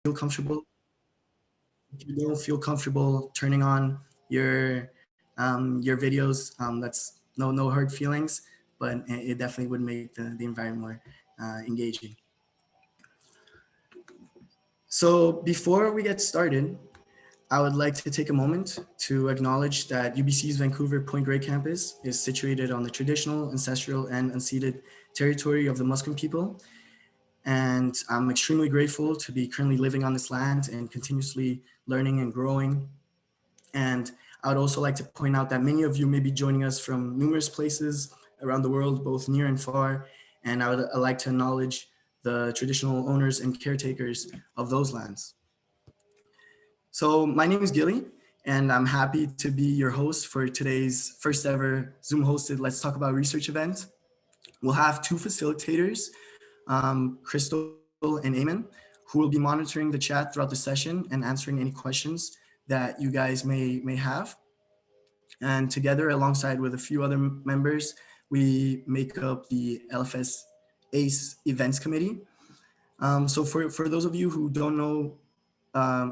feel comfortable, if you don't feel comfortable turning on your videos, that's no hard feelings, but it definitely would make the environment more engaging. So before we get started, I would like to take a moment to acknowledge that UBC's Vancouver Point Grey campus is situated on the traditional, ancestral, and unceded territory of the Musqueam people. And I'm extremely grateful to be currently living on this land and continuously learning and growing. And I would also like to point out that many of you may be joining us from numerous places around the world, both near and far. And I'd like to acknowledge the traditional owners and caretakers of those lands. So my name is Gilly, and I'm happy to be your host for today's first ever Zoom hosted Let's Talk About Research event. We'll have two facilitators, Crystal and Eamon, who will be monitoring the chat throughout the session and answering any questions that you guys may have. And together, alongside with a few other members, we make up the LFS ACE Events Committee. So for those of you who don't know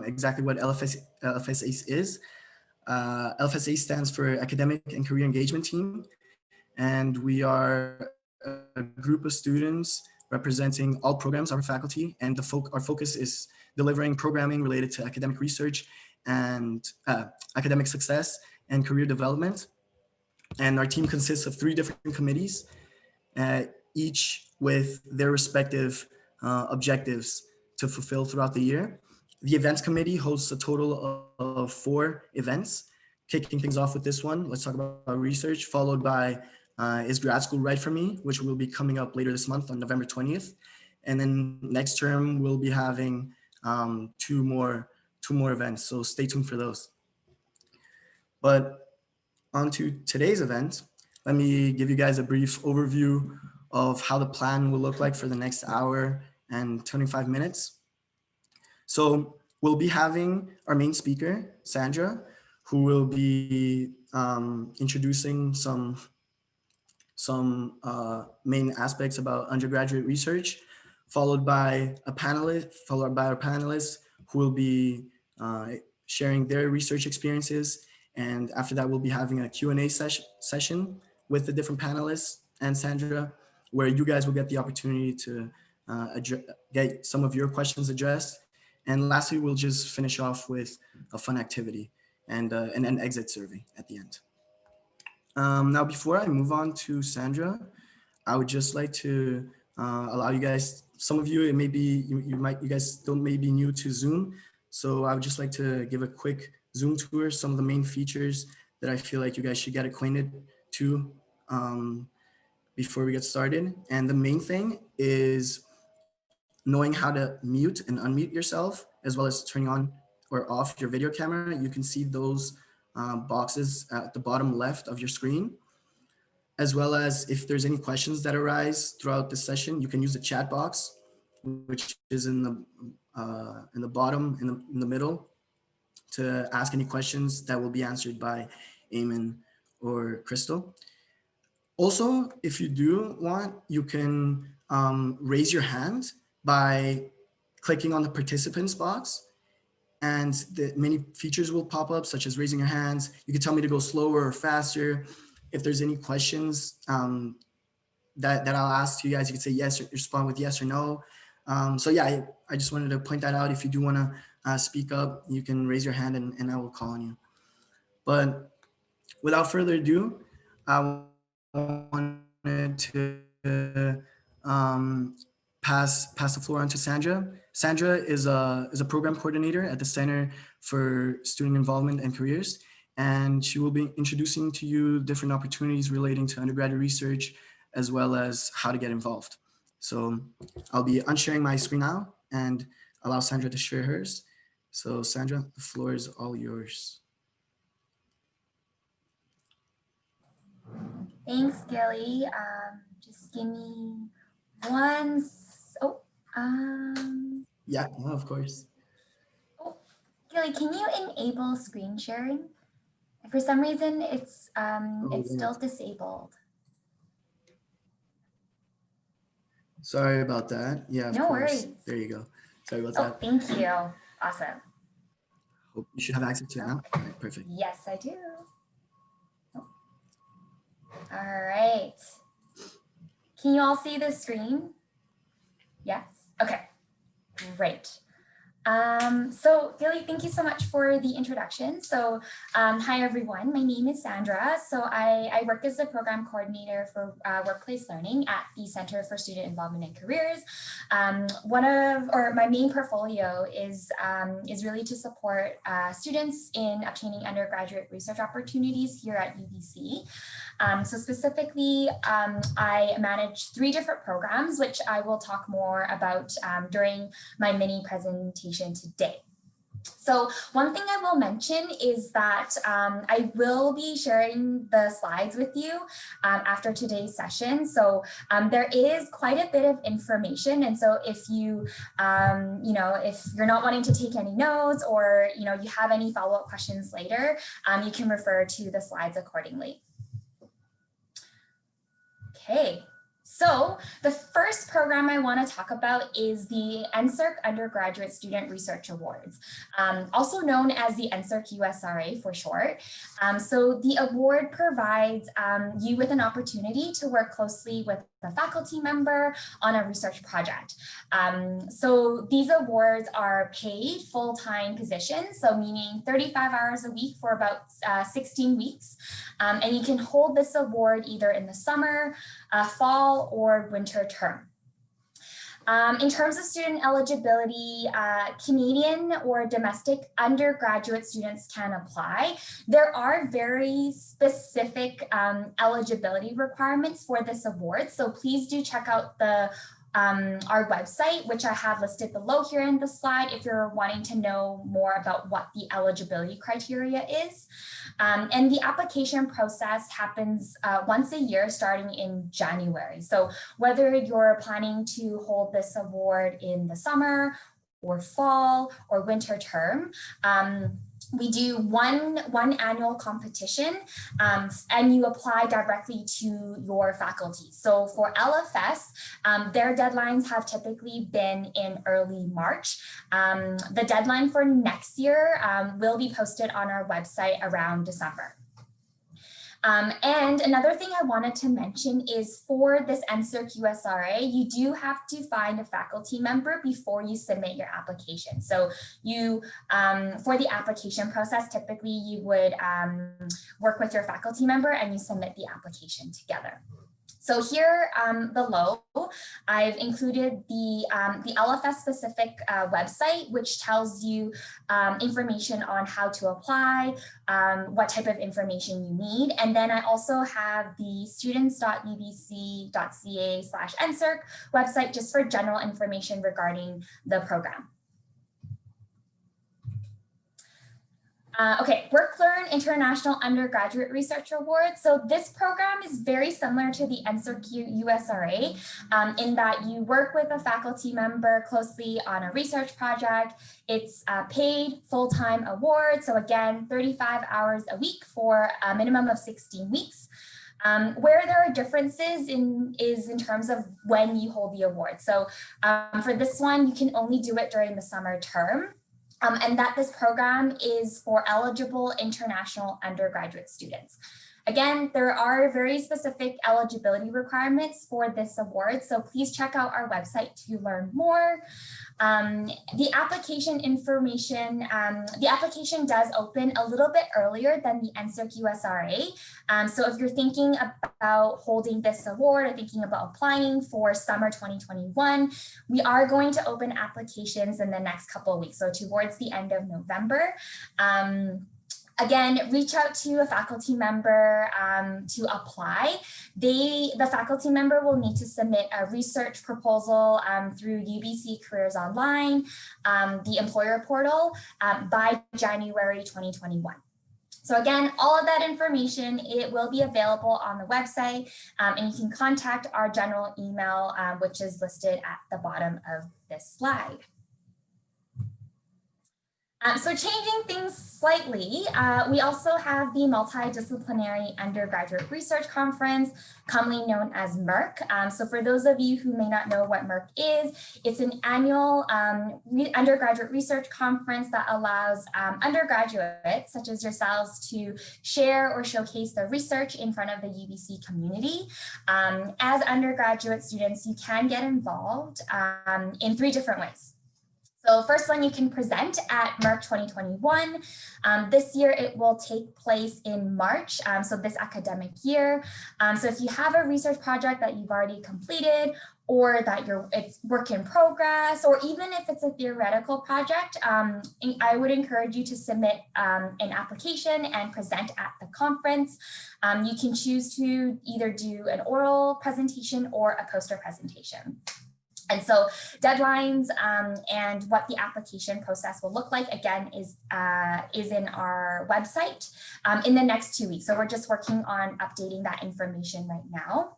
exactly what LFS ACE is, LFS ACE stands for Academic and Career Engagement Team, and we are a group of students representing all programs, our faculty, and our focus is delivering programming related to academic research and academic success and career development. And our team consists of 3 different committees, each with their respective objectives to fulfill throughout the year. The events committee hosts a total of 4 events. Kicking things off with this one, let's talk about research, followed by Is Grad School Right for Me, which will be coming up later this month on November 20th. And then next term, we'll be having two more events, so stay tuned for those. But on to today's event, let me give you guys a brief overview of how the plan will look like for the next hour and 25 minutes. So we'll be having our main speaker, Sandra, who will be introducing some main aspects about undergraduate research, followed by our panelists who will be sharing their research experiences. And after that, we'll be having a Q&A session with the different panelists and Sandra, where you guys will get the opportunity to get some of your questions addressed. And lastly, we'll just finish off with a fun activity and an exit survey at the end. Now, before I move on to Sandra, I would just like to allow you guys, some of you, it may be, you guys still may be new to Zoom. So I would just like to give a quick Zoom tour, some of the main features that I feel like you guys should get acquainted to before we get started. And the main thing is knowing how to mute and unmute yourself, as well as turning on or off your video camera. You can see those boxes at the bottom left of your screen, as well as if there's any questions that arise throughout the session, you can use the chat box, which is in the bottom, in the middle, to ask any questions that will be answered by Eamon or Crystal. Also, if you do want, you can raise your hand by clicking on the participants box, and many features will pop up, such as raising your hands. You can tell me to go slower or faster. If there's any questions that I'll ask to you guys, you can say yes, or respond with yes or no. So yeah, I just wanted to point that out. If you do want to speak up, you can raise your hand and I will call on you. But without further ado, I wanted to pass the floor on to Sandra. Sandra is a program coordinator at the Center for Student Involvement and Careers, and she will be introducing to you different opportunities relating to undergraduate research, as well as how to get involved. So I'll be unsharing my screen now and allow Sandra to share hers. So Sandra, the floor is all yours. Thanks, Gilly. Just give me one. Yeah, no, of course. Oh, Gilly, can you enable screen sharing? For some reason, it's still disabled. Sorry about that. Yeah, of no course. worries. There you go. Sorry about Oh, that. thank you. Awesome. Hope you should have access to it now. All right, perfect. Yes, I do. Oh. All right. Can you all see the screen? Yes. Okay, great. So Gilly, thank you so much for the introduction. So hi everyone, my name is Sandra. So I work as the program coordinator for workplace learning at the Center for Student Involvement and Careers. My main portfolio is really to support students in obtaining undergraduate research opportunities here at UBC. So specifically, I manage 3 different programs, which I will talk more about during my mini presentation today. So one thing I will mention is that I will be sharing the slides with you after today's session. So there is quite a bit of information. And so if you, if you're not wanting to take any notes or, you have any follow-up questions later, you can refer to the slides accordingly. Okay, so the first program I want to talk about is the NSERC Undergraduate Student Research Awards, also known as the NSERC USRA for short. So the award provides you with an opportunity to work closely with a faculty member on a research project. So these awards are paid full-time positions, so meaning 35 hours a week for about 16 weeks. And you can hold this award either in the summer, fall, or winter term. In terms of student eligibility, Canadian or domestic undergraduate students can apply. There are very specific eligibility requirements for this award, so please do check out our website, which I have listed below here in the slide if you're wanting to know more about what the eligibility criteria is. And the application process happens once a year starting in January. So whether you're planning to hold this award in the summer or fall or winter term, we do one annual competition and you apply directly to your faculty. So for LFS, their deadlines have typically been in early March. The deadline for next year will be posted on our website around December. And another thing I wanted to mention is for this NSERC USRA, you do have to find a faculty member before you submit your application. So you, for the application process, typically you would work with your faculty member and you submit the application together. So here below, I've included the LFS specific website, which tells you information on how to apply, what type of information you need. And then I also have the students.ubc.ca/NSERC website just for general information regarding the program. Okay, WorkLearn International Undergraduate Research Award. So this program is very similar to the NSERC USRA in that you work with a faculty member closely on a research project. It's a paid full-time award. So again, 35 hours a week for a minimum of 16 weeks. Where there are differences is in terms of when you hold the award. So for this one, you can only do it during the summer term. And that this program is for eligible international undergraduate students. Again, there are very specific eligibility requirements for this award, so please check out our website to learn more. The application information, the application does open a little bit earlier than the NSERC USRA. So if you're thinking about holding this award or thinking about applying for summer 2021, we are going to open applications in the next couple of weeks, so towards the end of November. Again, reach out to a faculty member to apply. The faculty member will need to submit a research proposal through UBC Careers Online, the employer portal, by January 2021. So again, all of that information, it will be available on the website, and you can contact our general email, which is listed at the bottom of this slide. So changing things slightly, we also have the Multidisciplinary Undergraduate Research Conference, commonly known as MURC. So for those of you who may not know what MURC is, it's an annual undergraduate research conference that allows undergraduates, such as yourselves, to share or showcase their research in front of the UBC community. As undergraduate students, you can get involved in 3 different ways. So first one, you can present at MURC 2021. This year it will take place in March, so this academic year. So if you have a research project that you've already completed, or that it's work in progress, or even if it's a theoretical project, I would encourage you to submit an application and present at the conference. You can choose to either do an oral presentation or a poster presentation. And so deadlines and what the application process will look like, again, is in our website in the next 2 weeks. So we're just working on updating that information right now.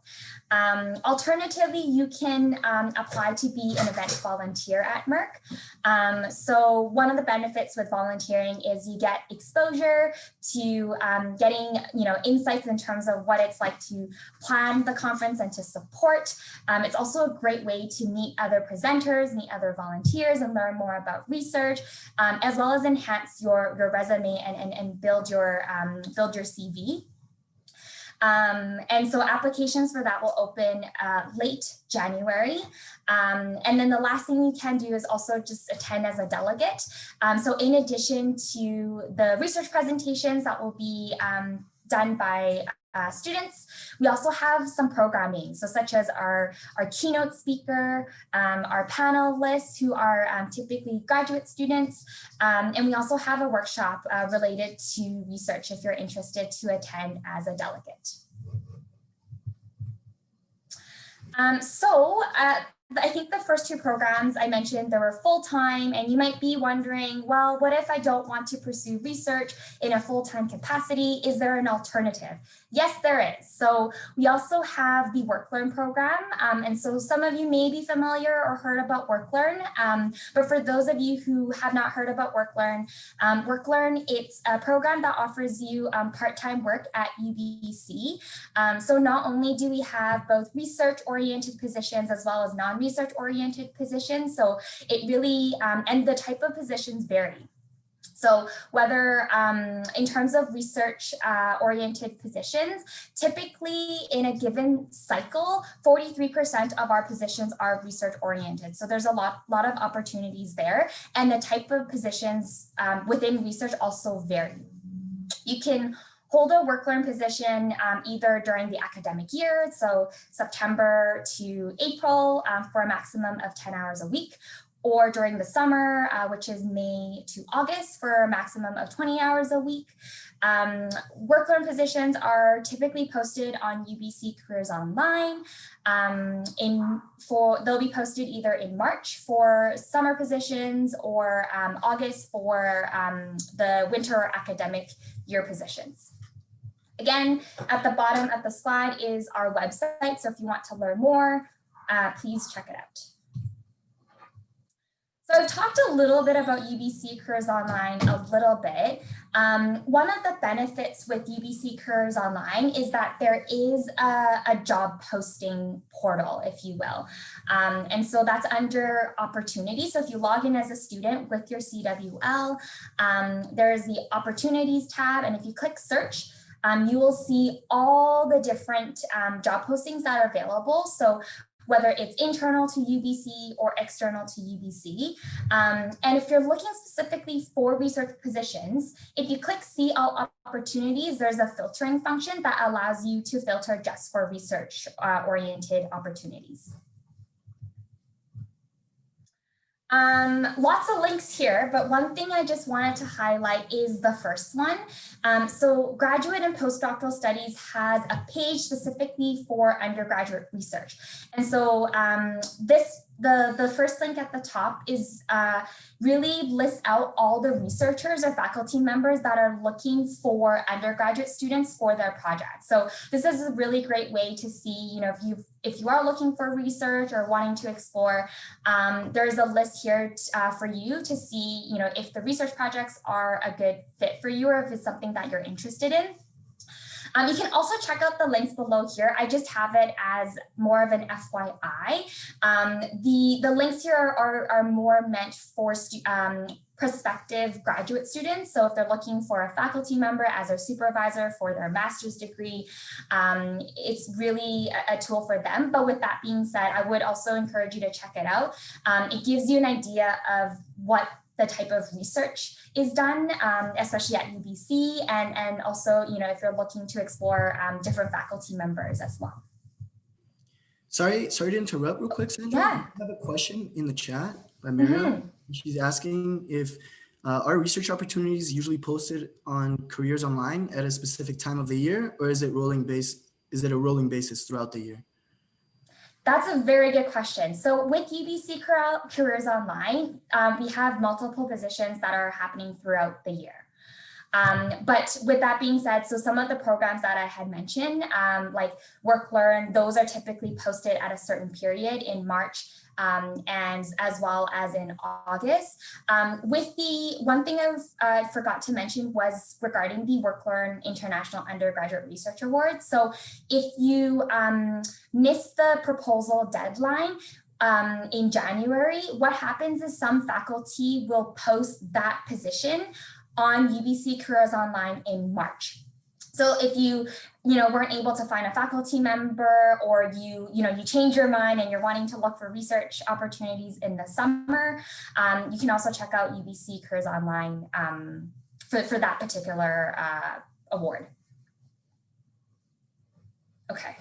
Alternatively, you can apply to be an event volunteer at MURC. So one of the benefits with volunteering is you get exposure to getting insights in terms of what it's like to plan the conference and to support. It's also a great way to meet other presenters, meet other volunteers, and learn more about research, as well as enhance your resume and build your CV. And so applications for that will open late January. And then the last thing you can do is also just attend as a delegate. So in addition to the research presentations that will be done by students, we also have some programming, so such as our keynote speaker, our panelists who are typically graduate students, and we also have a workshop related to research if you're interested to attend as a delegate. I think the first 2 programs I mentioned, they were full-time, and you might be wondering, well, what if I don't want to pursue research in a full-time capacity? Is there an alternative? Yes, there is. So we also have the WorkLearn program. And so some of you may be familiar or heard about WorkLearn, but for those of you who have not heard about WorkLearn, it's a program that offers you part-time work at UBC. So not only do we have both research-oriented positions as well as non-research-oriented positions, so it really, and the type of positions vary. So whether in terms of research oriented positions, typically in a given cycle, 43% of our positions are research oriented. So there's a lot of opportunities there, and the type of positions within research also vary. You can hold a WorkLearn position either during the academic year, so September to April for a maximum of 10 hours a week, or during the summer, which is May to August for a maximum of 20 hours a week. WorkLearn positions are typically posted on UBC Careers Online. They'll be posted either in March for summer positions or August for the winter or academic year positions. Again, at the bottom of the slide is our website. So if you want to learn more, please check it out. So I've talked a little bit about UBC Careers Online a little bit. One of the benefits with UBC Careers Online is that there is a job posting portal, if you will. And so that's under opportunities. So if you log in as a student with your CWL, there's the opportunities tab. And if you click search, you will see all the different job postings that are available. So whether it's internal to UBC or external to UBC. And if you're looking specifically for research positions, if you click see all opportunities, there's a filtering function that allows you to filter just for research oriented opportunities. Lots of links here, but one thing I just wanted to highlight is the first one. So Graduate and Postdoctoral Studies has a page specifically for undergraduate research. And so the first link at the top is really lists out all the researchers or faculty members that are looking for undergraduate students for their project. So this is a really great way to see, if you've if you are looking for research or wanting to explore, there's a list here for you to see, if the research projects are a good fit for you or if it's something that you're interested in. You can also check out the links below here. I just have it as more of an FYI. The links here are more meant for prospective graduate students. So if they're looking for a faculty member as their supervisor for their master's degree, it's really a tool for them. But with that being said, I would also encourage you to check it out. It gives you an idea of what the type of research is done, especially at UBC, and also, if you're looking to explore different faculty members as well. Sorry to interrupt real quick, Sandra. Yeah. I have a question in the chat by Miriam. She's asking if are research opportunities usually posted on Careers Online at a specific time of the year, or is it a rolling basis throughout the year? That's a very good question. So with UBC Careers Online, we have multiple positions that are happening throughout the year. But with that being said, so some of the programs that I had mentioned, like Work Learn, those are typically posted at a certain period in March and as well as in August. With the one thing I forgot to mention was regarding the Work Learn International Undergraduate Research Awards. So if you miss the proposal deadline, in January, what happens is some faculty will post that position on UBC Careers Online in March. So if you weren't able to find a faculty member, or you change your mind and you're wanting to look for research opportunities in the summer, you can also check out UBC Careers Online for that particular award. Okay.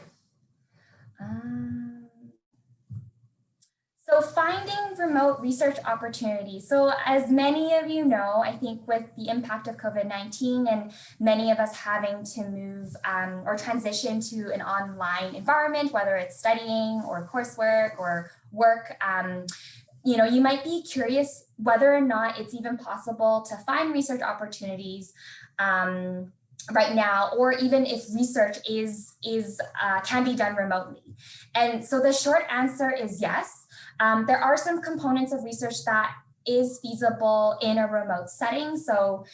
So finding remote research opportunities. So as many of you know, I think with the impact of COVID-19 and many of us having to move or transition to an online environment, whether it's studying or coursework or work, you might be curious whether or not it's even possible to find research opportunities right now, or even if research can be done remotely. And so the short answer is yes. There are some components of research that is feasible in a remote setting. So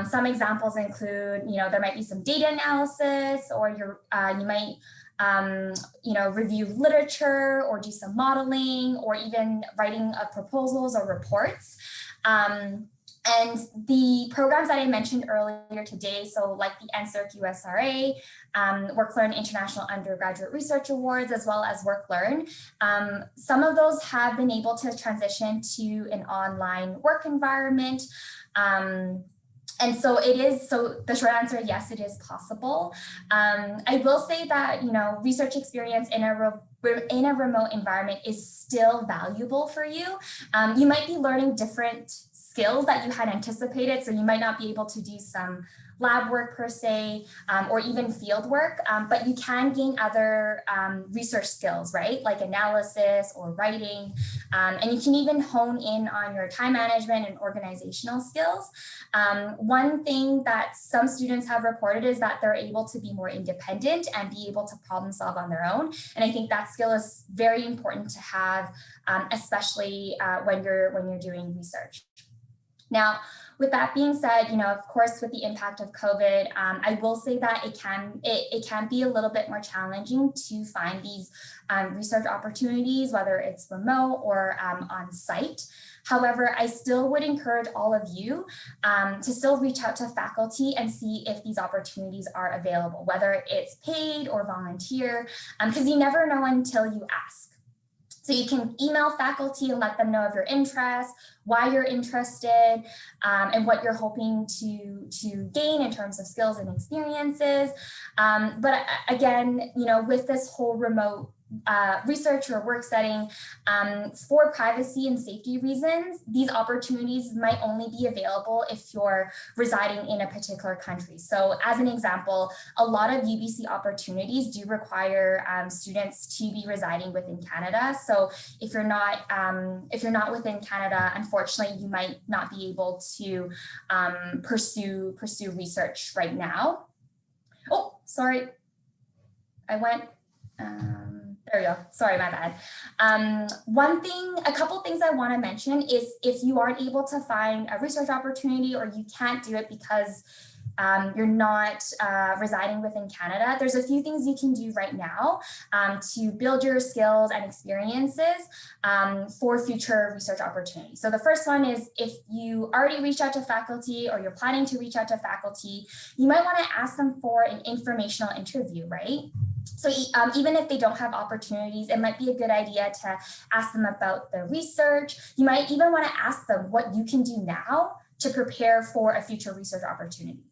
some examples include, there might be some data analysis, or you might, review literature or do some modeling, or even writing of proposals or reports. And the programs that I mentioned earlier today, so like the NSERC USRA, Work Learn International Undergraduate Research Awards, as well as Work Learn, some of those have been able to transition to an online work environment. And so the short answer, yes, it is possible. I will say that, research experience in a remote environment is still valuable for you. You might be learning different skills that you had anticipated. So you might not be able to do some lab work per se, or even field work, but you can gain other research skills, right? Like analysis or writing, and you can even hone in on your time management and organizational skills. One thing that some students have reported is that they're able to be more independent and be able to problem solve on their own. And I think that skill is very important to have, especially when you're doing research. Now, with that being said, of course, with the impact of COVID, I will say that it can be a little bit more challenging to find these research opportunities, whether it's remote or on site. However, I still would encourage all of you to still reach out to faculty and see if these opportunities are available, whether it's paid or volunteer, because you never know until you ask. So you can email faculty and let them know of your interest, why you're interested, and what you're hoping to gain in terms of skills and experiences. But again, with this whole remote research or work setting, for privacy and safety reasons, these opportunities might only be available if you're residing in a particular country. So as an example, a lot of UBC opportunities do require students to be residing within Canada. So if you're not within Canada, unfortunately, you might not be able to pursue research right now. Oh, sorry, I went There we go. Sorry, my bad. A couple things I want to mention is if you aren't able to find a research opportunity or you can't do it because you're not residing within Canada, there's a few things you can do right now to build your skills and experiences for future research opportunities. So the first one is if you already reached out to faculty or you're planning to reach out to faculty, you might want to ask them for an informational interview, right? So even if they don't have opportunities, it might be a good idea to ask them about the research. You might even want to ask them what you can do now to prepare for a future research opportunity.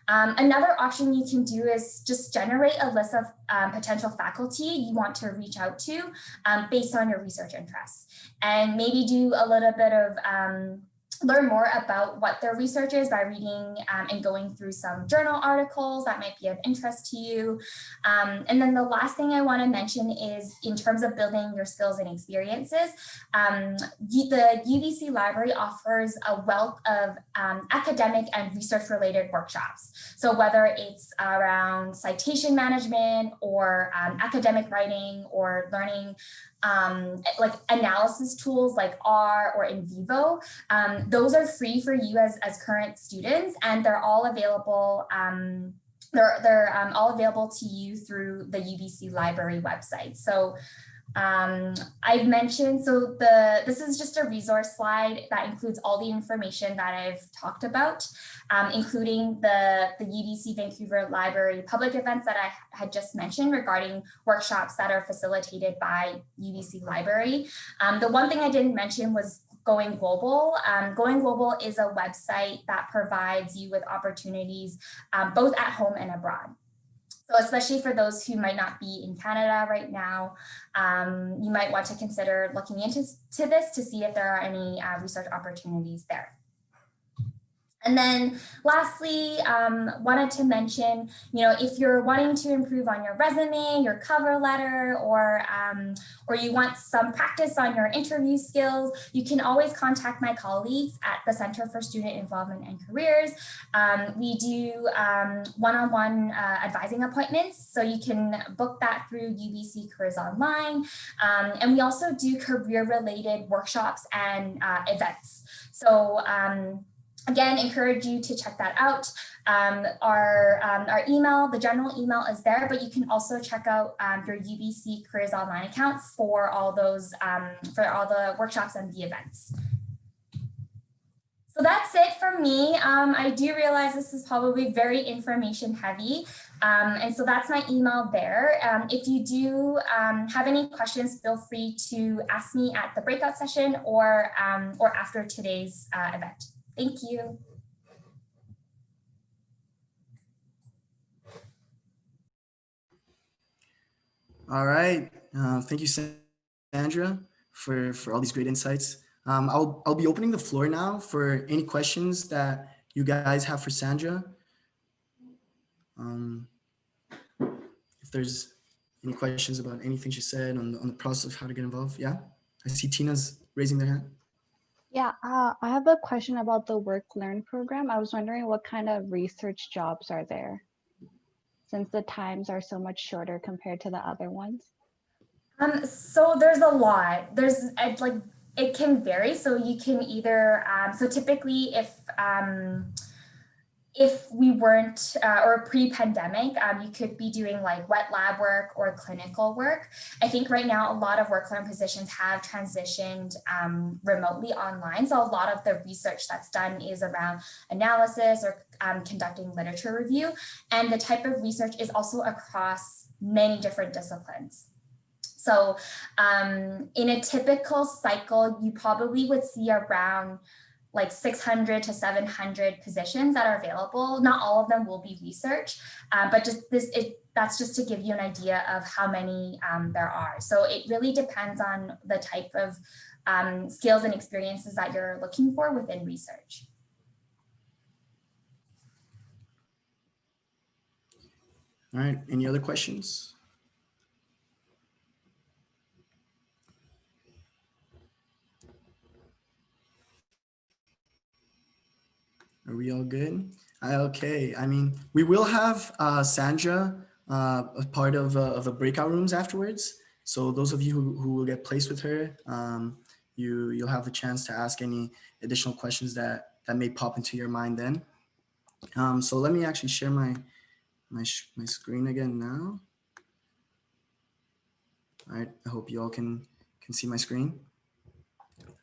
Another option you can do is just generate a list of potential faculty you want to reach out to based on your research interests, and maybe do a little bit of learn more about what their research is by reading and going through some journal articles that might be of interest to you. And then the last thing I want to mention is in terms of building your skills and experiences, the UBC Library offers a wealth of academic and research related workshops. So whether it's around citation management or academic writing or learning like analysis tools like R or in vivo, those are free for you as current students, and they're all available. They're all available to you through the UBC Library website. So I've mentioned, so this is just a resource slide that includes all the information that I've talked about, including the UBC Vancouver Library public events that I had just mentioned regarding workshops that are facilitated by UBC Library. The one thing I didn't mention was Going Global. Going Global is a website that provides you with opportunities both at home and abroad. So especially for those who might not be in Canada right now, you might want to consider looking into this to see if there are any research opportunities there. And then lastly, wanted to mention, if you're wanting to improve on your resume, your cover letter, or you want some practice on your interview skills, you can always contact my colleagues at the Center for Student Involvement and Careers. We do one-on-one advising appointments, so you can book that through UBC Careers Online. And we also do career-related workshops and events. So again, encourage you to check that out. Our email, the general email is there, but you can also check out your UBC Careers Online account for all those, for all the workshops and the events. So that's it for me. I do realize this is probably very information heavy. And so that's my email there. If you do have any questions, feel free to ask me at the breakout session or after today's event. Thank you. All right. Thank you, Sandra, for all these great insights. I'll be opening the floor now for any questions that you guys have for Sandra. If there's any questions about anything she said on the process of how to get involved. Yeah, I see Tina's raising their hand. Yeah, I have a question about the Work-Learn program. I was wondering what kind of research jobs are there, since the times are so much shorter compared to the other ones? So there's a lot. It can vary. So you can either, so typically if we weren't, or pre-pandemic, you could be doing like wet lab work or clinical work. I think right now, a lot of work-learn positions have transitioned remotely online. So a lot of the research that's done is around analysis or conducting literature review. And the type of research is also across many different disciplines. So in a typical cycle, you probably would see around like 600 to 700 positions that are available. Not all of them will be research, but that's just to give you an idea of how many there are. So it really depends on the type of skills and experiences that you're looking for within research. All right, any other questions? Are we all good? Okay, I mean, we will have Sandra a part of the breakout rooms afterwards. So those of you who will get placed with her, you'll have a chance to ask any additional questions that may pop into your mind then. So let me actually share my screen again now. All right, I hope you all can see my screen.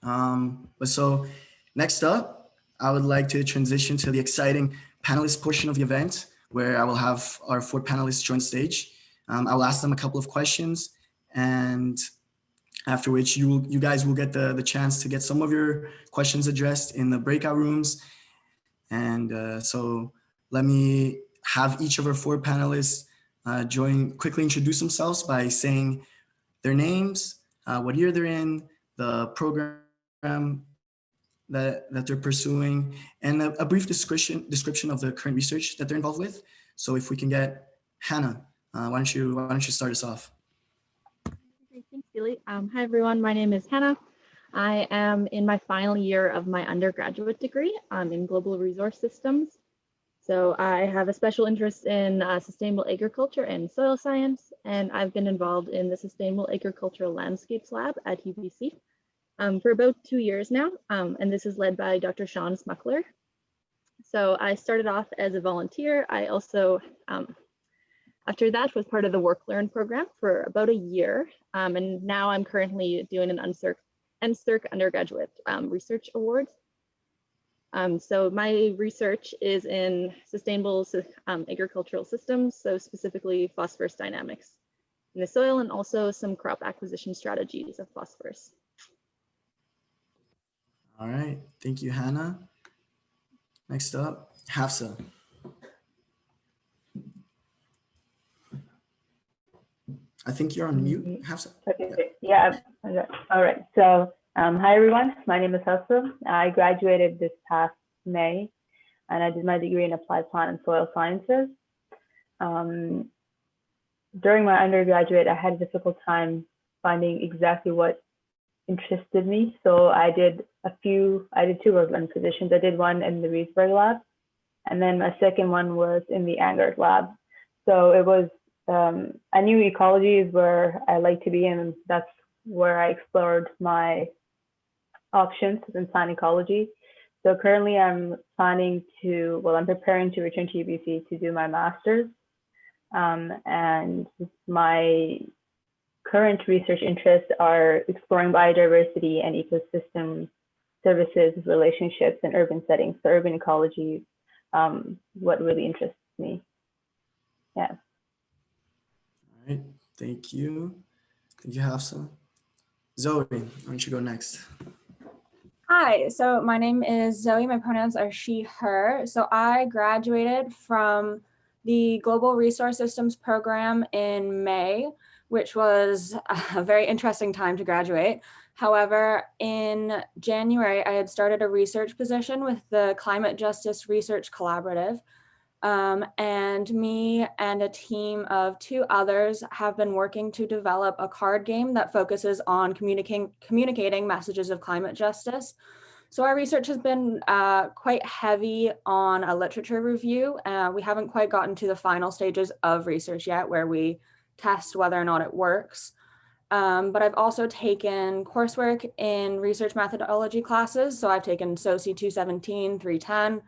But so next up, I would like to transition to the exciting panelist portion of the event, where I will have our 4 panelists join stage. I will ask them a couple of questions, and after which you guys will get the chance to get some of your questions addressed in the breakout rooms. And so let me have each of our 4 panelists quickly introduce themselves by saying their names, what year they're in, the program that they're pursuing, and a brief description of the current research that they're involved with. So if we can get Hannah, why don't you start us off? Great, thanks, Billy. Hi, everyone. My name is Hannah. I am in my final year of my undergraduate degree in global resource systems. So I have a special interest in sustainable agriculture and soil science, and I've been involved in the Sustainable Agricultural Landscapes Lab at UBC for about 2 years now, and this is led by Dr. Sean Smuckler. So I started off as a volunteer. I also, after that, was part of the Work Learn program for about a year, and now I'm currently doing an NSERC Undergraduate Research Awards. So my research is in sustainable agricultural systems, so specifically phosphorus dynamics in the soil, and also some crop acquisition strategies of phosphorus. All right, thank you, Hannah. Next up, Hafsa. I think you're on mute, Hafsa. Okay, yeah, all right. So hi, everyone. My name is Hafsa. I graduated this past May, and I did my degree in applied plant and soil sciences. During my undergraduate, I had a difficult time finding exactly what interested me. So I did 2 work learning positions. I did one in the Reesburg lab, and then my second one was in the Angert lab. So it was, I knew ecology is where I like to be, and that's where I explored my options in plant ecology. So currently I'm planning to, I'm preparing to return to UBC to do my master's. And my current research interests are exploring biodiversity and ecosystem services relationships in urban settings. So urban ecology, what really interests me. Yeah. All right, thank you. Thank you, Hafsa. Zoe, why don't you go next? Hi, so my name is Zoe. My pronouns are she, her. So I graduated from the Global Resource Systems program in May, which was a very interesting time to graduate. However, in January, I had started a research position with the Climate Justice Research Collaborative. And me and a team of 2 others have been working to develop a card game that focuses on communicating messages of climate justice. So our research has been quite heavy on a literature review. We haven't quite gotten to the final stages of research yet, where we test whether or not it works. But I've also taken coursework in research methodology classes. So I've taken SOCI 217, 310,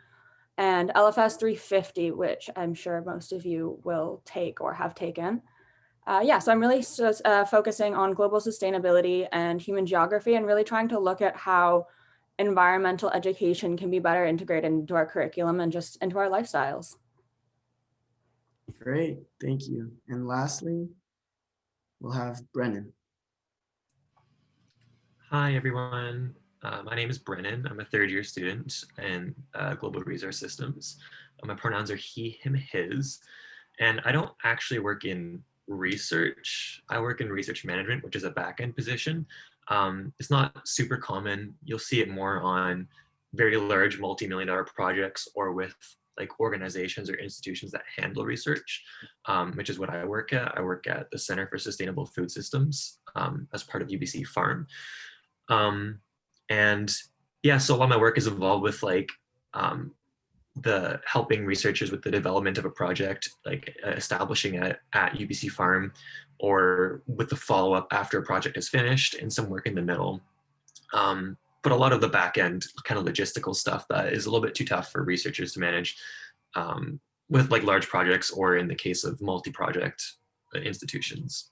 and LFS 350, which I'm sure most of you will take or have taken. Yeah, so I'm really focusing on global sustainability and human geography, and really trying to look at how environmental education can be better integrated into our curriculum and just into our lifestyles. Great, thank you. And lastly, we'll have Brennan. Hi, everyone. My name is Brennan. I'm a 3rd-year student in global resource systems. My pronouns are he, him, his. And I don't actually work in research. I work in research management, which is a back-end position. It's not super common. You'll see it more on very large multi-million-dollar projects or with like organizations or institutions that handle research, which is what I work at. I work at the Center for Sustainable Food Systems as part of UBC Farm. And yeah, so a lot of my work is involved with like the helping researchers with the development of a project, like establishing it at UBC Farm, or with the follow-up after a project is finished, and some work in the middle. But a lot of the back end kind of logistical stuff that is a little bit too tough for researchers to manage with like large projects, or in the case of multi-project institutions.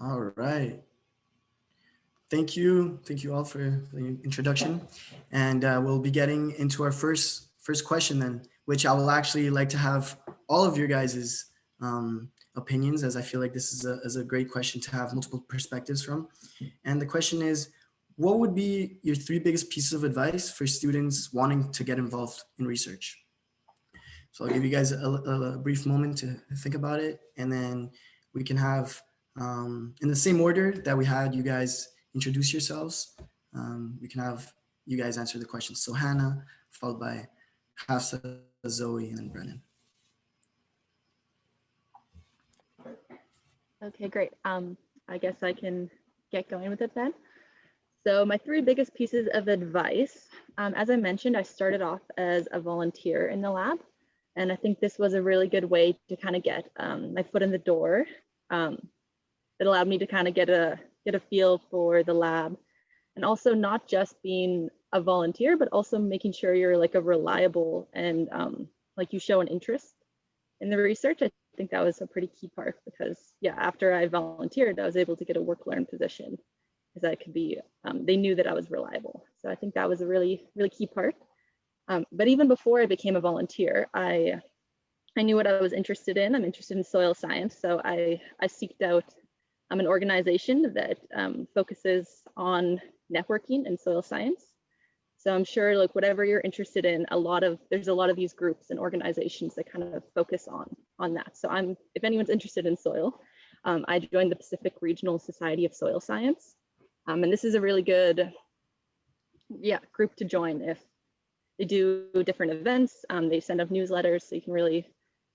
All right. Thank you all for the introduction. And we'll be getting into our first question then, which I will actually like to have all of your guys's opinions, as I feel like this is a great question to have multiple perspectives from. And the question is, what would be your 3 biggest pieces of advice for students wanting to get involved in research? So I'll give you guys a brief moment to think about it, and then we can have, in the same order that we had you guys introduce yourselves, we can have you guys answer the questions. So Hannah, followed by Hafsa, Zoe, and then Brennan. Okay, great. I guess I can get going with it then. So my 3 biggest pieces of advice, as I mentioned, I started off as a volunteer in the lab, and I think this was a really good way to kind of get my foot in the door. It allowed me to kind of get a feel for the lab, and also not just being a volunteer, but also making sure you're like a reliable and like you show an interest in the research. I think that was a pretty key part, because yeah, after I volunteered, I was able to get a work-learn position, because I could be, they knew that I was reliable. So I think that was a really, really key part. But even before I became a volunteer, I knew what I was interested in. I'm interested in soil science. So I seeked out an organization that focuses on networking and soil science. So I'm sure like whatever you're interested in, there's a lot of these groups and organizations that kind of focus on that. So if anyone's interested in soil, I joined the Pacific Regional Society of Soil Science. And this is a really good group to join. If they do different events, they send out newsletters, so you can really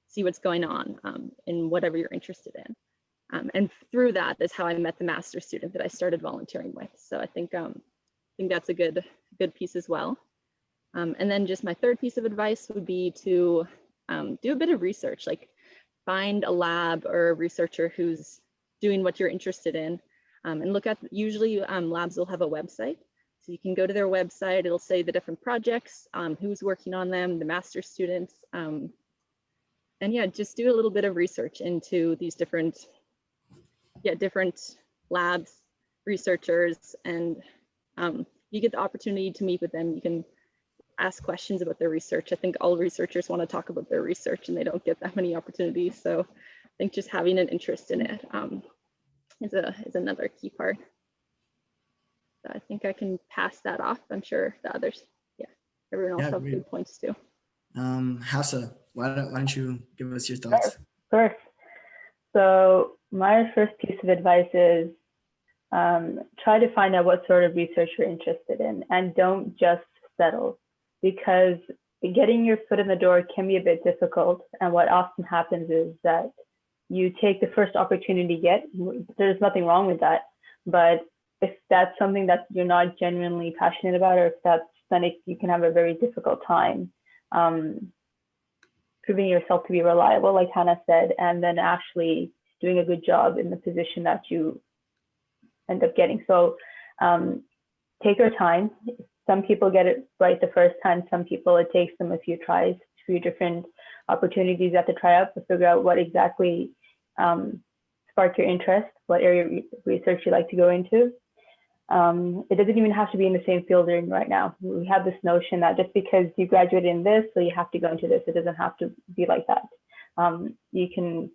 see what's going on in whatever you're interested in. And through that is how I met the master's student that I started volunteering with. So I think that's a good piece as well. And then just my 3rd piece of advice would be to do a bit of research, like find a lab or a researcher who's doing what you're interested in, and look at, usually labs will have a website. So you can go to their website, it'll say the different projects, who's working on them, the master's students. And yeah, just do a little bit of research into these different labs, researchers, and you get the opportunity to meet with them. You can ask questions about their research. I think all researchers want to talk about their research, and they don't get that many opportunities. So I think just having an interest in it is another key part. So I think I can pass that off. I'm sure the others, everyone else have good points too. Hafsa, why don't you give us your thoughts? Of course. So my first piece of advice is try to find out what sort of research you're interested in, and don't just settle, because getting your foot in the door can be a bit difficult. And what often happens is that you take the first opportunity you get. There's nothing wrong with that. But if that's something that you're not genuinely passionate about, or if that's then you can have a very difficult time proving yourself to be reliable, like Hannah said, and then actually doing a good job in the position that you end up getting. So take your time. Some people get it right the first time. Some people, it takes them a few tries, a few different opportunities you have to try out to figure out what exactly sparked your interest, what area of research you like to go into. It doesn't even have to be in the same field you're in right now. We have this notion that just because you graduated in this, so you have to go into this. It doesn't have to be like that. You can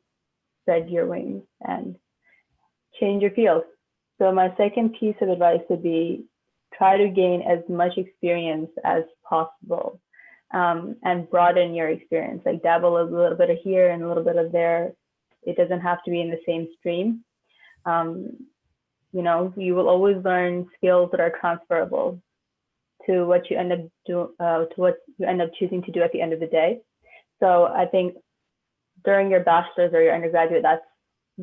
spread your wings and change your field. So my second piece of advice would be try to gain as much experience as possible, and broaden your experience, like dabble a little bit of here and a little bit of there. It doesn't have to be in the same stream. You know, you will always learn skills that are transferable to what you end up choosing to do at the end of the day. So I think during your bachelor's or your undergraduate, that's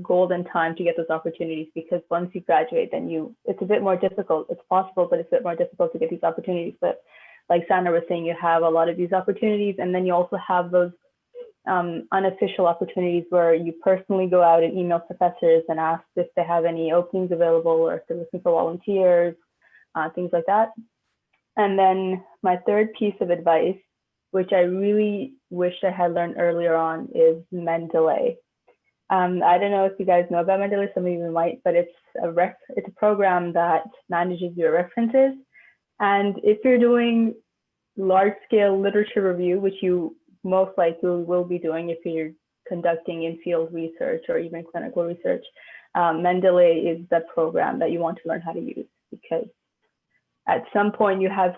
golden time to get those opportunities, because once you graduate, then it's a bit more difficult. It's possible, but it's a bit more difficult to get these opportunities. But like Sandra was saying, you have a lot of these opportunities, and then you also have those unofficial opportunities where you personally go out and email professors and ask if they have any openings available or if they're looking for volunteers, things like that. And then my third piece of advice, which I really wish I had learned earlier on, is Mendeley. I don't know if you guys know about Mendeley, some of you might, but it's a program that manages your references. And if you're doing large-scale literature review, which you most likely will be doing if you're conducting in-field research or even clinical research, Mendeley is the program that you want to learn how to use, because at some point you have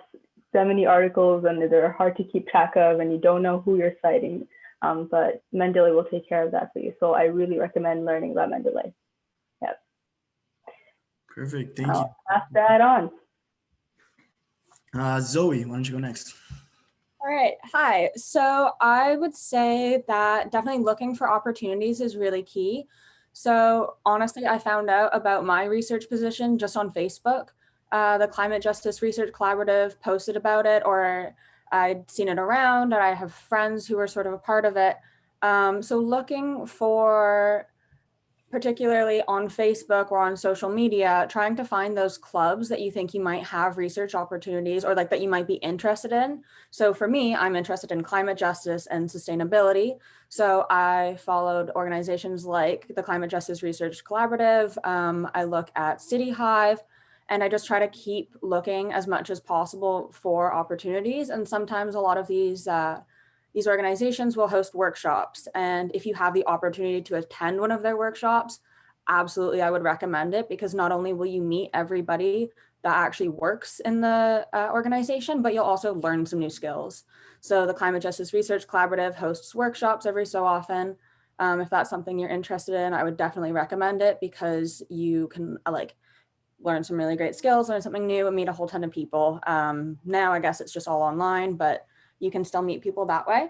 so many articles and they're hard to keep track of and you don't know who you're citing, but Mendeley will take care of that for you. So I really recommend learning about Mendeley. Yep. Perfect, thank you. Pass that on. Zoe, why don't you go next? All right, hi. So I would say that definitely looking for opportunities is really key. So honestly, I found out about my research position just on Facebook. The Climate Justice Research Collaborative posted about it, or I'd seen it around, and I have friends who were sort of a part of it. So looking for, particularly on Facebook or on social media, trying to find those clubs that you think you might have research opportunities or like that you might be interested in. So for me, I'm interested in climate justice and sustainability. So I followed organizations like the Climate Justice Research Collaborative. I look at City Hive, and I just try to keep looking as much as possible for opportunities. And sometimes a lot of these organizations will host workshops. And if you have the opportunity to attend one of their workshops, absolutely, I would recommend it, because not only will you meet everybody that actually works in the organization, but you'll also learn some new skills. So the Climate Justice Research Collaborative hosts workshops every so often. If that's something you're interested in, I would definitely recommend it, because you can learn some really great skills, learn something new, and meet a whole ton of people. Now, I guess it's just all online, but you can still meet people that way.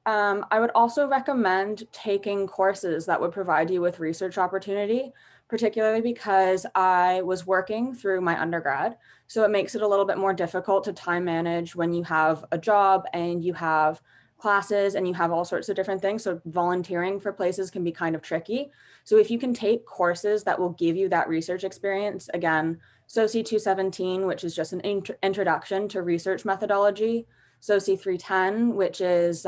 I would also recommend taking courses that would provide you with research opportunity, particularly because I was working through my undergrad. So it makes it a little bit more difficult to time manage when you have a job and you have classes and you have all sorts of different things. So volunteering for places can be kind of tricky. So if you can take courses that will give you that research experience, again, SOCI 217, which is just an introduction to research methodology, SOCI 310, which is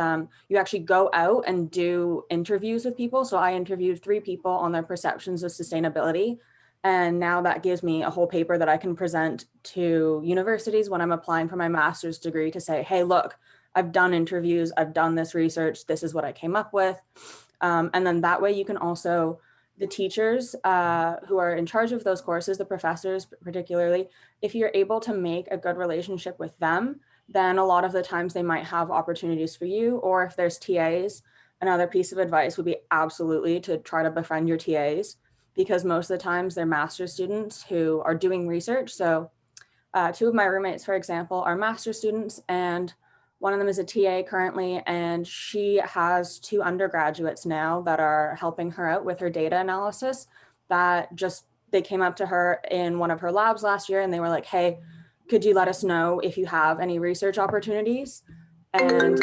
you actually go out and do interviews with people. So I interviewed 3 people on their perceptions of sustainability. And now that gives me a whole paper that I can present to universities when I'm applying for my master's degree to say, hey, look, I've done interviews, I've done this research, this is what I came up with. And then that way you can also, the teachers who are in charge of those courses, the professors particularly, if you're able to make a good relationship with them, then a lot of the times they might have opportunities for you. Or if there's TAs, another piece of advice would be absolutely to try to befriend your TAs, because most of the times they're master's students who are doing research. So 2 of my roommates, for example, are master's students, and one of them is a TA currently, and she has 2 undergraduates now that are helping her out with her data analysis. That just, they came up to her in one of her labs last year and they were like, hey, could you let us know if you have any research opportunities? And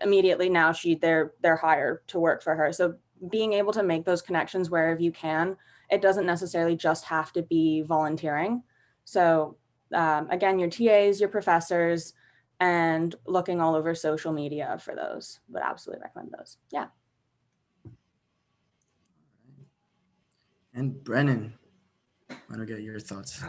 immediately now they're hired to work for her. So being able to make those connections wherever you can, it doesn't necessarily just have to be volunteering. So again, your TAs, your professors, and looking all over social media for those, would absolutely recommend those. Yeah. And Brennan, I want to get your thoughts.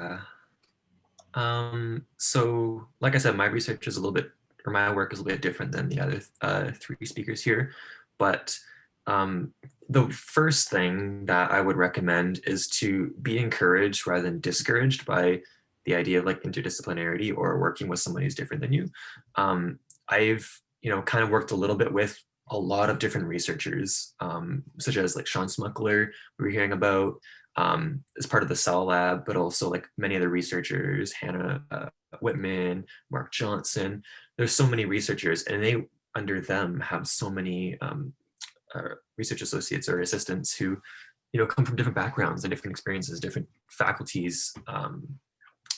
So like I said, my research is a little bit, or my work is a little bit different than the other 3 speakers here. But the first thing that I would recommend is to be encouraged rather than discouraged by the idea of like interdisciplinarity or working with someone who's different than you. I've, kind of worked a little bit with a lot of different researchers, such as like Sean Smuckler, we were hearing about, as part of the Cell Lab, but also like many other researchers, Hannah Whitman, Mark Johnson. There's so many researchers, and they, under them, have so many research associates or assistants who, come from different backgrounds and different experiences, different faculties.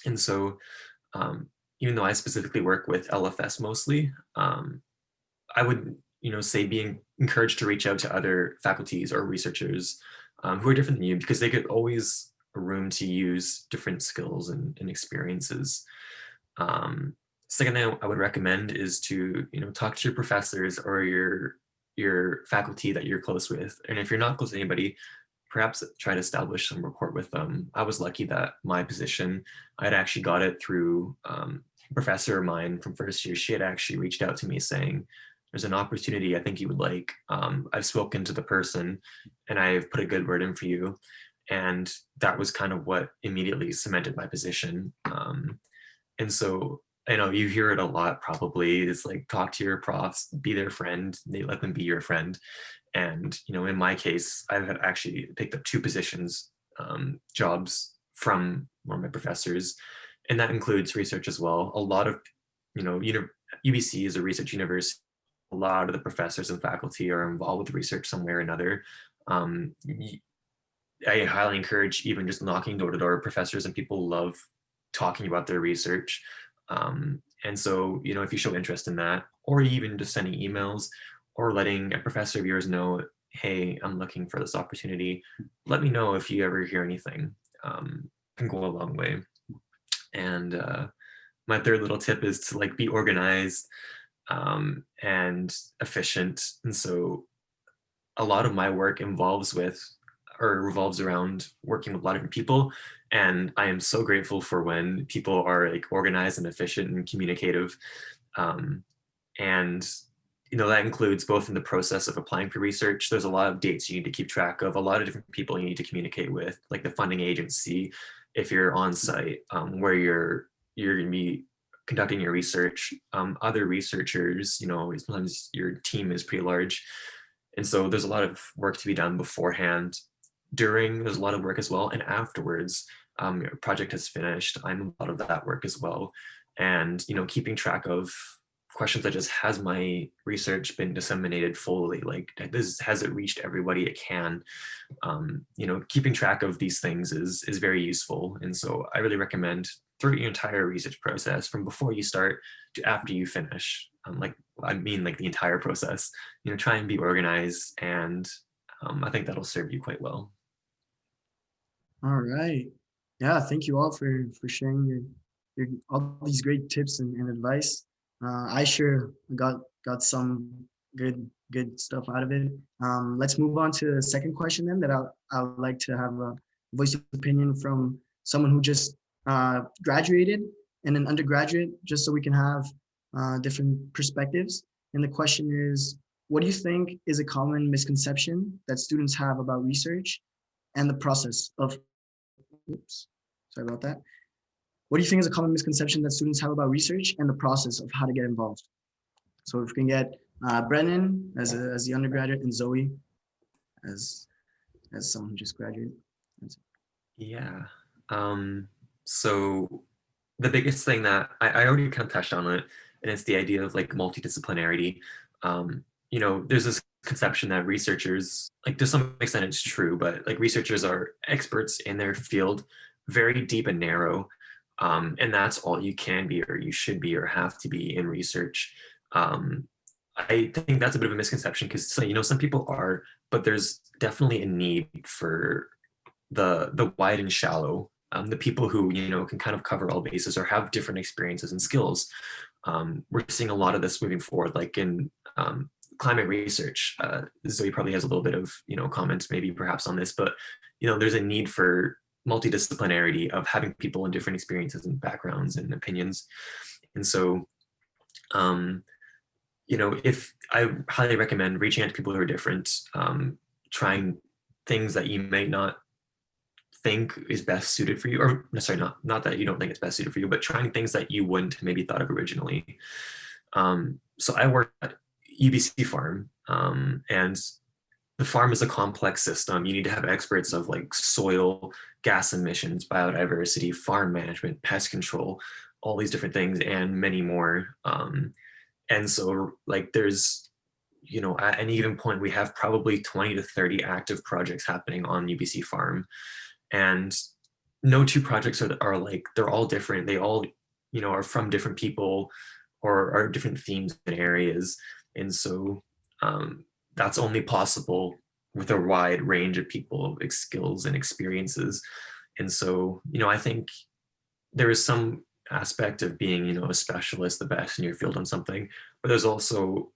And so even though I specifically work with LFS mostly, I would, say being encouraged to reach out to other faculties or researchers who are different than you, because they could always room to use different skills and experiences. Second thing I would recommend is to, talk to your professors or your faculty that you're close with. And if you're not close to anybody, perhaps try to establish some rapport with them. I was lucky that my position, I'd actually got it through a professor of mine from first year. She had actually reached out to me saying, there's an opportunity I think you would like. I've spoken to the person and I've put a good word in for you. And that was kind of what immediately cemented my position. And so, I know you hear it a lot probably. It's like, talk to your profs, be their friend, they let them be your friend. And, in my case, I've actually picked up 2 positions, jobs from one of my professors, and that includes research as well. A lot of, UBC is a research university. A lot of the professors and faculty are involved with research some way or another. I highly encourage even just knocking door to door. Professors and people love talking about their research. And so, if you show interest in that, or even just sending emails or letting a professor of yours know, hey, I'm looking for this opportunity, let me know if you ever hear anything. Can go a long way. And my third little tip is to be organized and efficient. And so a lot of my work revolves around working with a lot of different people. And I am so grateful for when people are organized and efficient and communicative. And that includes both in the process of applying for research. There's a lot of dates you need to keep track of, a lot of different people you need to communicate with, like the funding agency, if you're on site, where you're going to be conducting your research, other researchers, sometimes your team is pretty large. And so there's a lot of work to be done beforehand. There's a lot of work as well. And afterwards, your project has finished, I'm a lot of that work as well. And, keeping track of questions such as, has my research been disseminated fully? Has it reached everybody it can? Keeping track of these things is very useful. And so I really recommend throughout your entire research process, from before you start to after you finish, the entire process, try and be organized. And I think that'll serve you quite well. All right. Yeah, thank you all for sharing your all these great tips and advice. I sure got some good stuff out of it. Let's move on to the second question then, that I would like to have a voice of opinion from someone who just graduated and an undergraduate, just so we can have different perspectives. And the question is, what do you think is a common misconception that students have about research and the process of, sorry about that. What do you think is a common misconception that students have about research and the process of how to get involved? So if we can get Brennan as the undergraduate and Zoe as someone who just graduated. Yeah. So the biggest thing that I already kind of touched on it, and it's the idea of multidisciplinarity. There's this conception that researchers, to some extent it's true, but researchers are experts in their field, very deep and narrow. And that's all you can be, or you should be, or have to be in research. I think that's a bit of a misconception, because some people are, but there's definitely a need for the wide and shallow, the people who can kind of cover all bases or have different experiences and skills. We're seeing a lot of this moving forward, in climate research. Zoe probably has a little bit of comments maybe perhaps on this, but there's a need for multidisciplinarity, of having people in different experiences and backgrounds and opinions. And so if I highly recommend reaching out to people who are different, trying things that you may not think is best suited for you, or sorry, not that you don't think it's best suited for you, but trying things that you wouldn't maybe thought of originally. So I work at UBC Farm, and the farm is a complex system. You need to have experts of soil, gas emissions, biodiversity, farm management, pest control, all these different things, and many more. And so there's, at any given point, we have probably 20 to 30 active projects happening on UBC Farm. And no two projects are they're all different. They all, are from different people or are different themes and areas. And so that's only possible with a wide range of people, skills and experiences. And so, I think there is some aspect of being, a specialist, the best in your field on something, but there's also,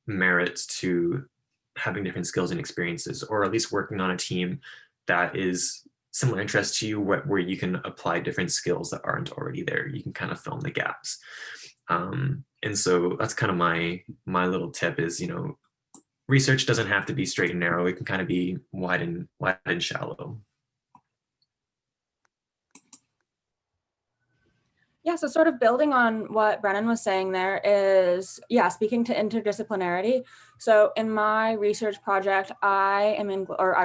merit to having different skills and experiences, or at least working on a team that is similar interest to you, where you can apply different skills that aren't already there. You can kind of fill in the gaps. And so that's kind of my little tip is, research doesn't have to be straight and narrow. It can kind of be wide and shallow. Yeah, so sort of building on what Brennan was saying there is, yeah, speaking to interdisciplinarity. So in my research project, I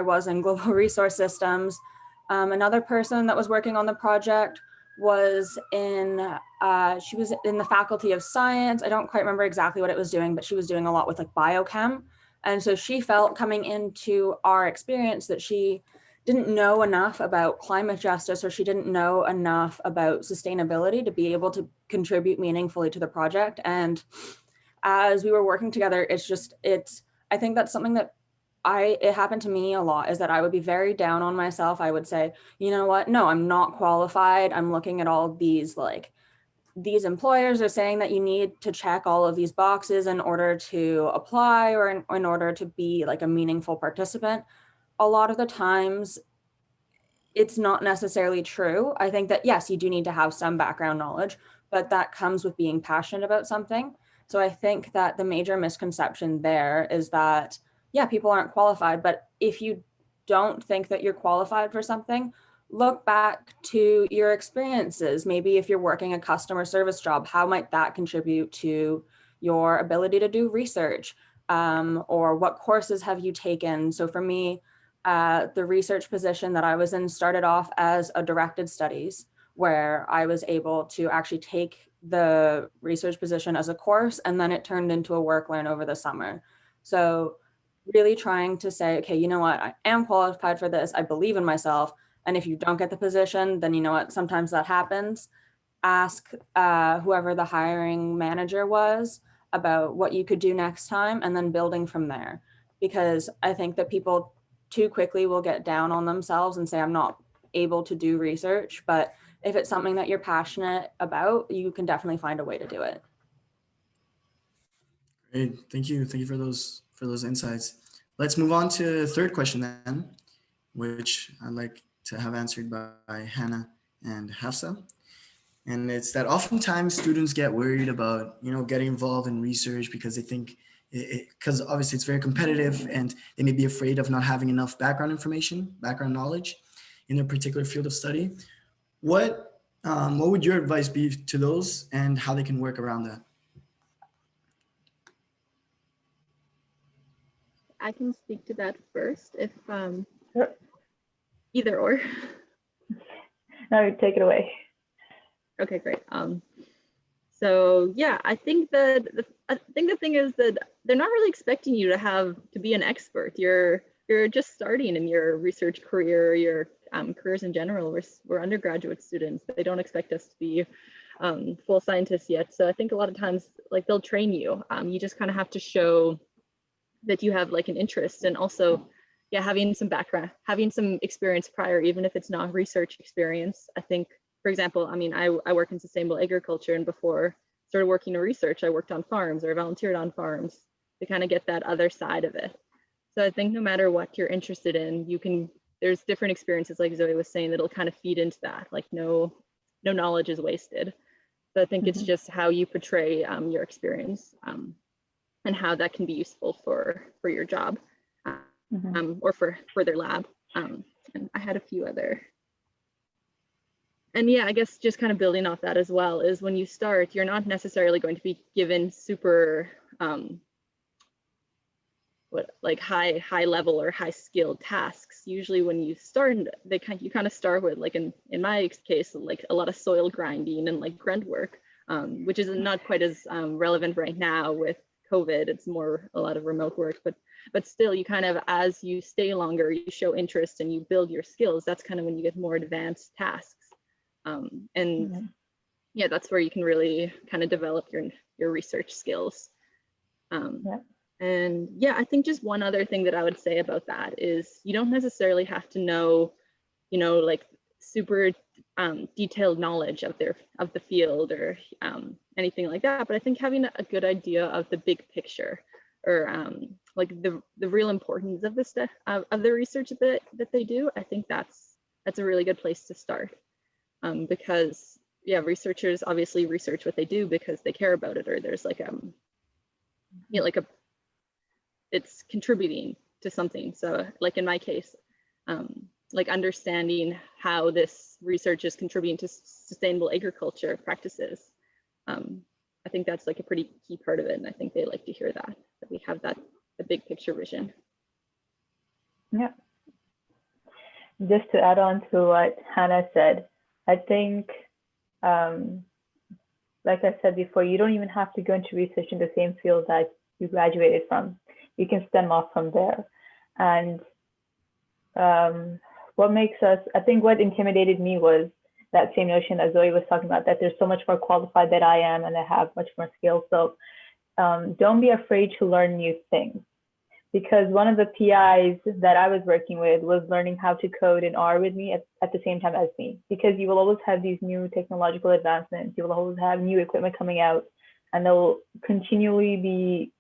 was in global resource systems. Another person that was working on the project was she was in the faculty of science. I don't quite remember exactly what it was doing, but she was doing a lot with like biochem. And so she felt coming into our experience that she didn't know enough about climate justice, or she didn't know enough about sustainability to be able to contribute meaningfully to the project. And as we were working together, I think that's something that it happened to me a lot, is that I would be very down on myself. I would say, you know what? No, I'm not qualified. I'm looking at all these, like, these employers are saying that you need to check all of these boxes in order to apply, or in order to be like a meaningful participant. A lot of the times it's not necessarily true. I think that, yes, you do need to have some background knowledge, but that comes with being passionate about something. So I think that the major misconception there is that, yeah, people aren't qualified, but if you don't think that you're qualified for something, look back to your experiences. Maybe if you're working a customer service job, how might that contribute to your ability to do research? Or what courses have you taken? So for me, the research position that I was in started off as a directed studies, where I was able to actually take the research position as a course, and then it turned into a work learn over the summer. So really trying to say, okay, you know what, I am qualified for this, I believe in myself. And if you don't get the position, then you know what, sometimes that happens. Ask whoever the hiring manager was about what you could do next time, and then building from there. Because I think that people too quickly will get down on themselves and say, I'm not able to do research. But if it's something that you're passionate about, you can definitely find a way to do it. Great, thank you for those insights. Let's move on to the third question then, which I'd like to have answered by Hannah and Hafsa. And it's that oftentimes students get worried about, getting involved in research because they think, because obviously it's very competitive, and they may be afraid of not having enough background knowledge in their particular field of study. What would your advice be to those, and how they can work around that? I can speak to that first, if Sure. either or. No, take it away. Okay, great. So yeah, I think that the thing is that they're not really expecting you to be an expert. You're just starting in your research career, your careers in general. We're undergraduate students. They don't expect us to be full scientists yet. So I think a lot of times, like, they'll train you. You just kind of have to show that you have like an interest, and also, yeah, having some background, having some experience prior, even if it's not research experience. I think, for example, I mean, I work in sustainable agriculture, and before I started working in research, I worked on farms or volunteered on farms to kind of get that other side of it. So I think no matter what you're interested in, there's different experiences, like Zoe was saying, that'll kind of feed into that. Like no knowledge is wasted. So I think it's just how you portray your experience and how that can be useful for your job or for their lab. And I had a few other. And yeah, I guess just kind of building off that as well is, when you start, you're not necessarily going to be given super high level or high skilled tasks. Usually when you start, you kind of start with, like in my case, like a lot of soil grinding and like grunt work, which is not quite as relevant right now with COVID. It's more a lot of remote work, but still, you kind of, as you stay longer, you show interest and you build your skills. That's kind of when you get more advanced tasks. yeah, that's where you can really kind of develop your research skills. And yeah, I think just one other thing that I would say about that is you don't necessarily have to know, like super detailed knowledge of the field or anything like that. But I think having a good idea of the big picture, or like the real importance of of the research that they do, I think that's a really good place to start. Because yeah, researchers obviously research what they do because they care about it, or there's like it's contributing to something. So like in my case, like understanding how this research is contributing to sustainable agriculture practices. I think that's like a pretty key part of it. And I think they like to hear that we have the big picture vision. Yeah. Just to add on to what Hannah said, I think, like I said before, you don't even have to go into research in the same field that you graduated from. You can stem off from there. And what makes us, I think what intimidated me was that same notion that Zoe was talking about, that there's so much more qualified that I am and I have much more skills. So don't be afraid to learn new things. Because one of the PIs that I was working with was learning how to code in R with me at the same time as me, because you will always have these new technological advancements. You will always have new equipment coming out, and they'll continually be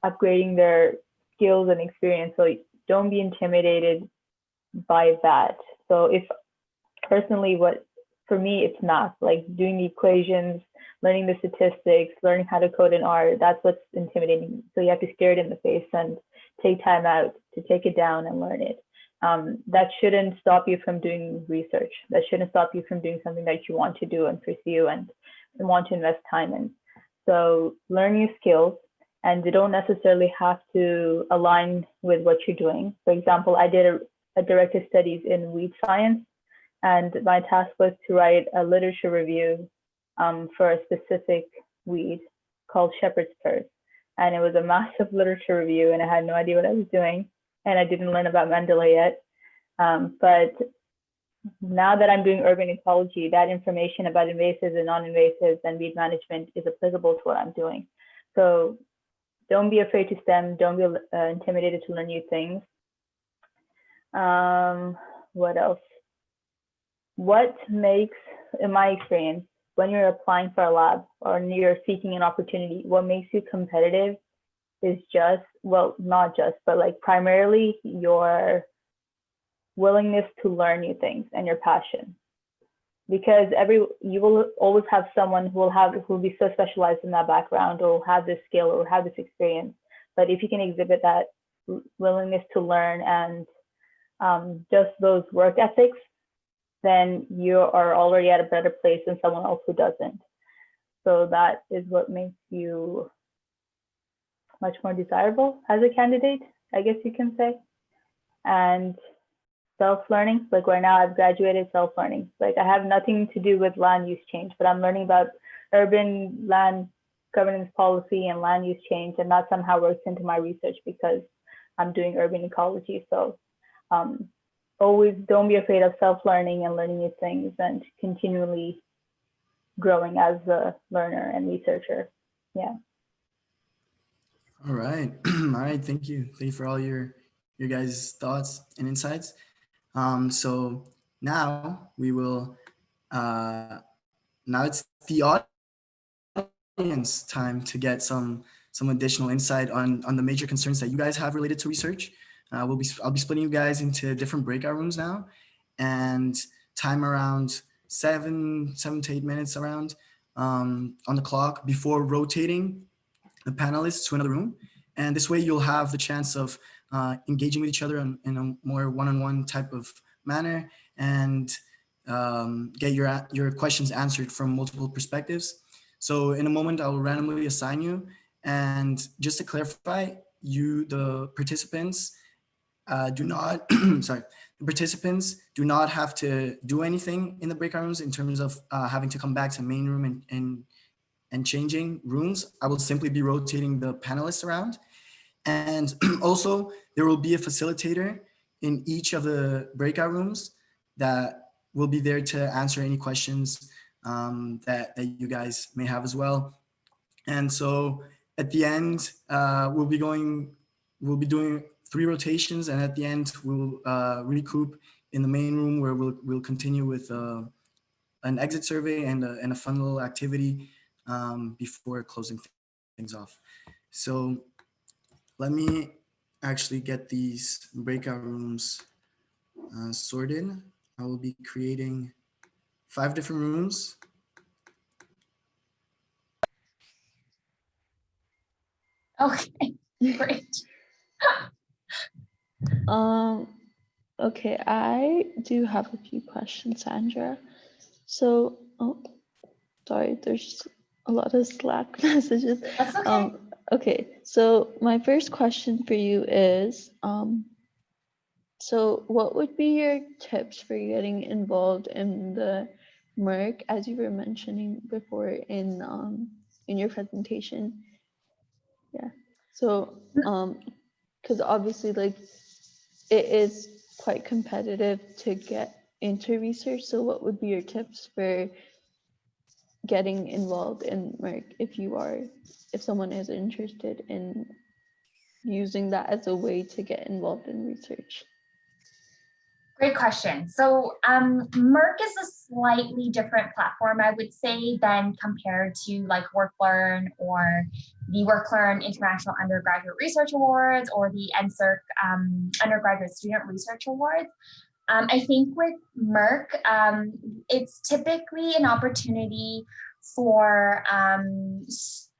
upgrading their skills and experience. So don't be intimidated by that. So if personally, for me, it's math, like doing the equations, learning the statistics, learning how to code in R, that's what's intimidating. So you have to stare it in the face and take time out to take it down and learn it. That shouldn't stop you from doing research. That shouldn't stop you from doing something that you want to do and pursue and want to invest time in. So learn new skills, and they don't necessarily have to align with what you're doing. For example, I did a directed studies in weed science, and my task was to write a literature review for a specific weed called shepherd's purse. And it was a massive literature review, and I had no idea what I was doing, and I didn't learn about Mandela yet. But now that I'm doing urban ecology, that information about invasives and non-invasives and weed management is applicable to what I'm doing. So don't be afraid to STEM. Don't be intimidated to learn new things. What else? What makes, in my experience, when you're applying for a lab or you're seeking an opportunity, what makes you competitive is just, well, not just, but like primarily your willingness to learn new things and your passion. Because you will always have someone who will be so specialized in that background, or will have this skill or have this experience. But if you can exhibit that willingness to learn and just those work ethics, then you are already at a better place than someone else who doesn't. So that is what makes you much more desirable as a candidate, I guess you can say. And self-learning, like right now I've graduated self-learning. Like I have nothing to do with land use change, but I'm learning about urban land governance policy and land use change, and that somehow works into my research because I'm doing urban ecology. So always don't be afraid of self-learning and learning new things and continually growing as a learner and researcher. Yeah. All right. All right. Thank you. Thank you for all your guys' thoughts and insights. So now we will, now it's the audience time to get some additional insight on the major concerns that you guys have related to research. I'll be splitting you guys into different breakout rooms now, and time around 7 to 8 minutes around on the clock before rotating the panelists to another room. And this way you'll have the chance of engaging with each other in a more one-on-one type of manner, and get your questions answered from multiple perspectives. So in a moment, I will randomly assign you. And just to clarify, the participants do not, sorry, the participants do not have to do anything in the breakout rooms in terms of having to come back to main room and changing rooms. I will simply be rotating the panelists around. And also there will be a facilitator in each of the breakout rooms that will be there to answer any questions that you guys may have as well. And so at the end, we'll be doing 3 rotations, and at the end we'll recoup in the main room, where we'll continue with an exit survey and a fun little activity before closing things off. So let me actually get these breakout rooms sorted. I will be creating 5 different rooms. Okay, great. Okay, I do have a few questions, Sandra. So, sorry, there's a lot of Slack messages. That's okay. Okay, so my first question for you is, so what would be your tips for getting involved in the MURC, as you were mentioning before in your presentation? Yeah, so because obviously, like, it is quite competitive to get into research. So what would be your tips for getting involved in MURC if someone is interested in using that as a way to get involved in research? Great question. So MURC is a slightly different platform, I would say, than compared to like WorkLearn or the WorkLearn International Undergraduate Research Awards or the NSERC Undergraduate Student Research Awards. I think with MURC, it's typically an opportunity for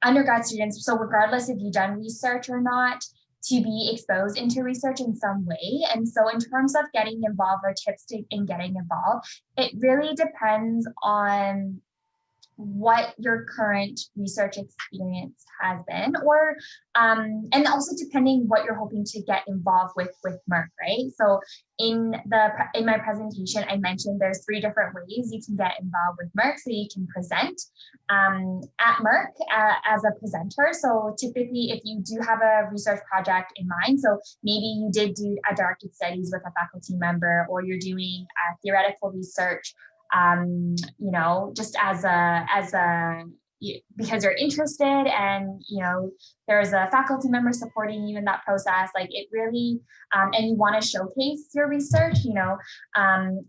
undergrad students, so regardless if you've done research or not, to be exposed into research in some way. And so in terms of getting involved or tips in getting involved, it really depends on what your current research experience has been, or and also depending what you're hoping to get involved with MURC, right? So in my presentation, I mentioned there's 3 different ways you can get involved with MURC. So you can present at MURC as a presenter. So typically, if you do have a research project in mind, so maybe you did do a directed studies with a faculty member, or you're doing theoretical research, you know, just because you're interested, and you know there's a faculty member supporting you in that process, like it really, and you want to showcase your research, you know,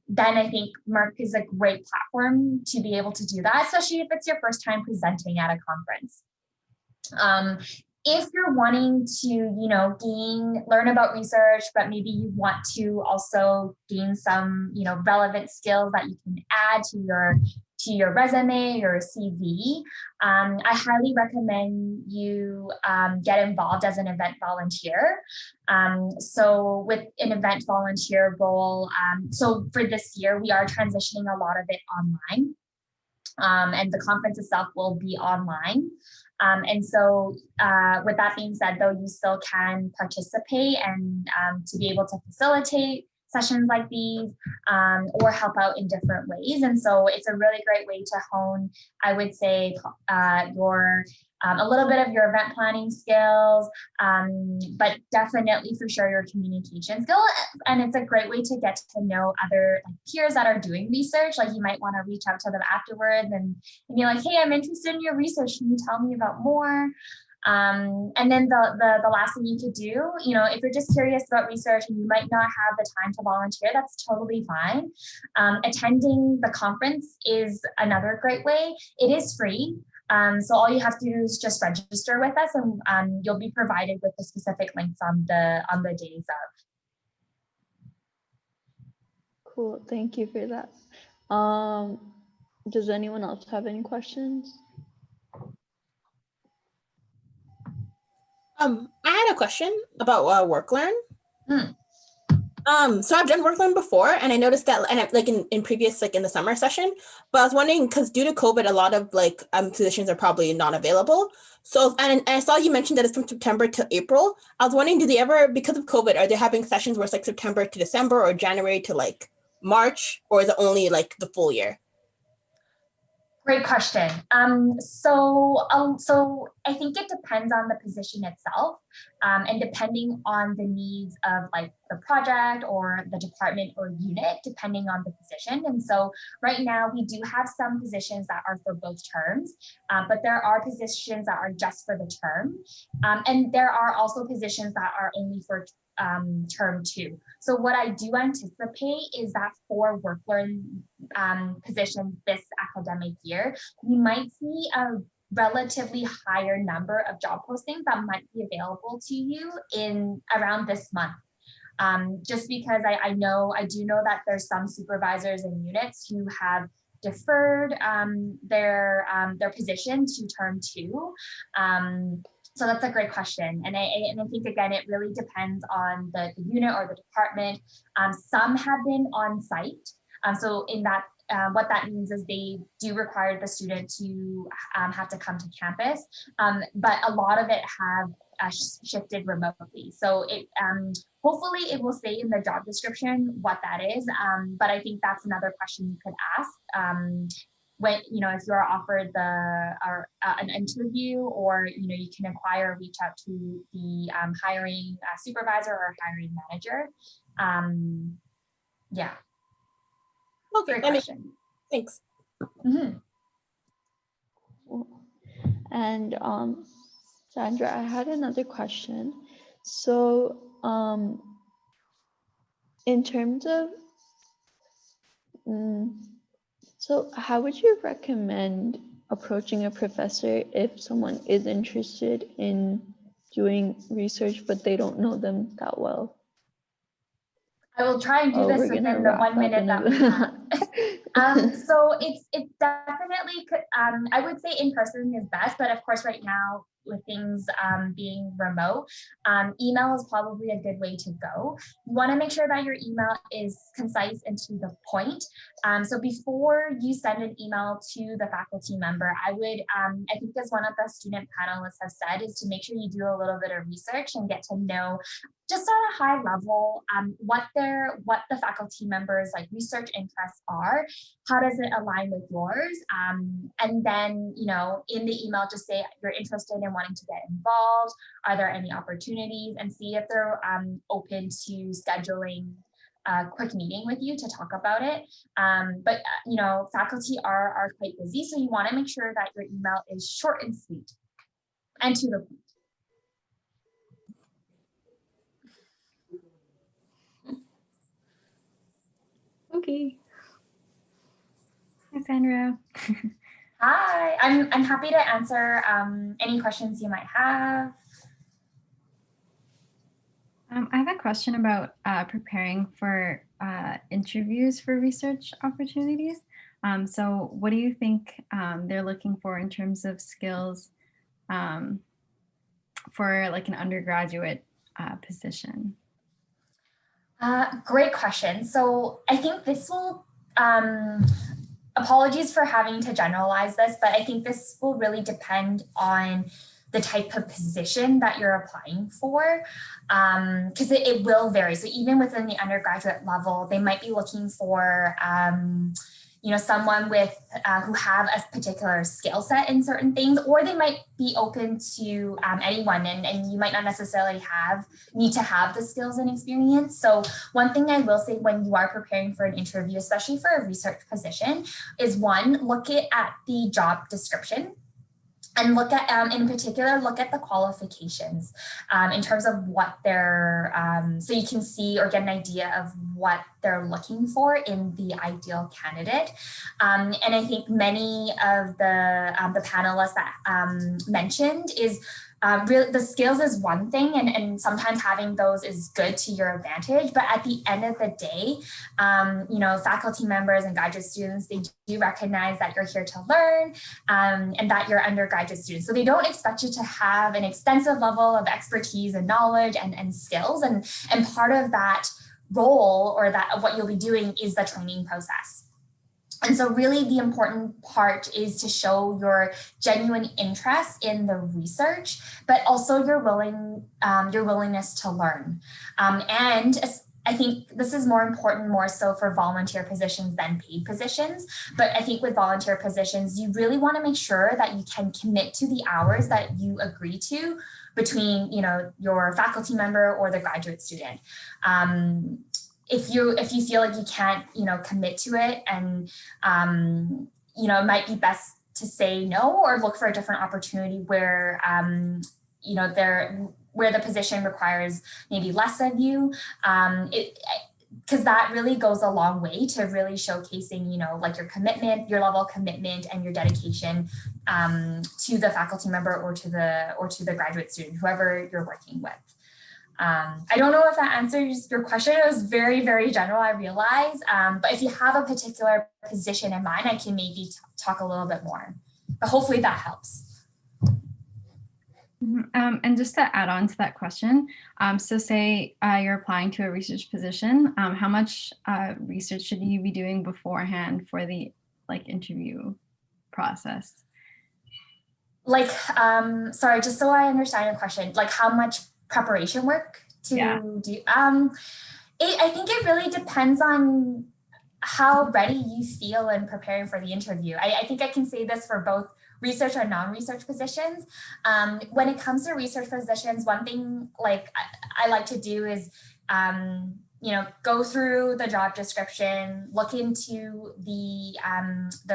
then I think MURC is a great platform to be able to do that, especially if it's your first time presenting at a conference. If you're wanting to, you know, learn about research, but maybe you want to also gain some, you know, relevant skills that you can add to your resume or CV, I highly recommend you get involved as an event volunteer. So with an event volunteer role, so for this year, we are transitioning a lot of it online, and the conference itself will be online. And so with that being said, though, you still can participate and to be able to facilitate sessions like these, or help out in different ways. And so it's a really great way to hone, I would say, a little bit of your event planning skills, but definitely for sure your communication skill. And it's a great way to get to know other peers that are doing research. Like you might want to reach out to them afterwards and be like, hey, I'm interested in your research. Can you tell me about more? And then the last thing you could do, you know, if you're just curious about research and you might not have the time to volunteer, that's totally fine. Attending the conference is another great way. It is free. So all you have to do is just register with us, and you'll be provided with the specific links on the days of. Cool, thank you for that. Does anyone else have any questions? I had a question about WorkLearn. So I've done WorkLearn before, and I noticed that, and like in previous, like in the summer session, but I was wondering, because due to COVID, a lot of positions are probably not available. So, and I saw you mentioned that it's from September to April. I was wondering, do they ever, because of COVID, are they having sessions where it's like September to December or January to like March, or is it only like the full year? Great question. So I think it depends on the position itself, and depending on the needs of like the project or the department or unit, depending on the position. And so right now we do have some positions that are for both terms, but there are positions that are just for the term. And there are also positions that are only for term 2. So what I do anticipate is that for work learn positions this academic year, we might see a relatively higher number of job postings that might be available to you in around this month. Just because I do know that there's some supervisors and units who have deferred their position to term 2. So that's a great question. And I think, again, it really depends on the unit or the department. Some have been on site. So in that, what that means is they do require the student to have to come to campus, but a lot of it have shifted remotely. So it hopefully it will say in the job description what that is. But I think that's another question you could ask. When, if you are offered an interview, or, you can reach out to the hiring supervisor or hiring manager. Yeah. Okay, Great question. Thanks. Mm-hmm. And Sandra, I had another question. So in terms of, so how would you recommend approaching a professor if someone is interested in doing research, but they don't know them that well? I will try and do this within the 1 minute that we have. So it's definitely, I would say in person is best, but of course right now with things being remote, email is probably a good way to go. You want to make sure that your email is concise and to the point. So before you send an email to the faculty member, I would, I think as one of the student panelists have said, is to make sure you do a little bit of research and get to know just at a high level what the faculty members' like research interests are. How does it align with yours? And then, in the email, just say you're interested in wanting to get involved. Are there any opportunities? And see if they're open to scheduling a quick meeting with you to talk about it. But faculty are quite busy, so you want to make sure that your email is short and sweet and to the point. Okay. Hi, Sandra. Hi, I'm happy to answer any questions you might have. I have a question about preparing for interviews for research opportunities. So what do you think they're looking for in terms of skills for like an undergraduate position? Great question. So I think this will, apologies for having to generalize this, but I think this will really depend on the type of position that you're applying for, because it will vary. So even within the undergraduate level, they might be looking for someone with who have a particular skill set in certain things, or they might be open to anyone, and you might not necessarily need to have the skills and experience. So one thing I will say when you are preparing for an interview, especially for a research position, is one, look at the job description. And look at, in particular, look at the qualifications in terms of what they're, so you can see or get an idea of what they're looking for in the ideal candidate. And I think many of the panelists that mentioned is really the skills is one thing, and sometimes having those is good to your advantage. But at the end of the day, faculty members and graduate students, they do recognize that you're here to learn and that you're undergraduate students. So they don't expect you to have an extensive level of expertise and knowledge and skills. And part of that role, or that what you'll be doing, is the training process. And so really the important part is to show your genuine interest in the research, but also your willingness to learn. And I think this is more important more so for volunteer positions than paid positions. But I think with volunteer positions, you really want to make sure that you can commit to the hours that you agree to between, you know, your faculty member or the graduate student. If you feel like you can't, you know, commit to it, and you know, it might be best to say no or look for a different opportunity where you know, where the position requires maybe less of you, because that really goes a long way to really showcasing, you know, like your commitment, your level of commitment and your dedication to the faculty member or to the graduate student, whoever you're working with. I don't know if that answers your question. It was very, very general, I realize. But if you have a particular position in mind, I can maybe talk a little bit more. But hopefully that helps. And just to add on to that question, so say you're applying to a research position, how much research should you be doing beforehand for the interview process? Like, sorry, just so I understand your question, like how much preparation work to do? I think it really depends on how ready you feel in preparing for the interview. I think I can say this for both research or non-research positions. When it comes to research positions, one thing like I like to do is, you know, go through the job description, look into the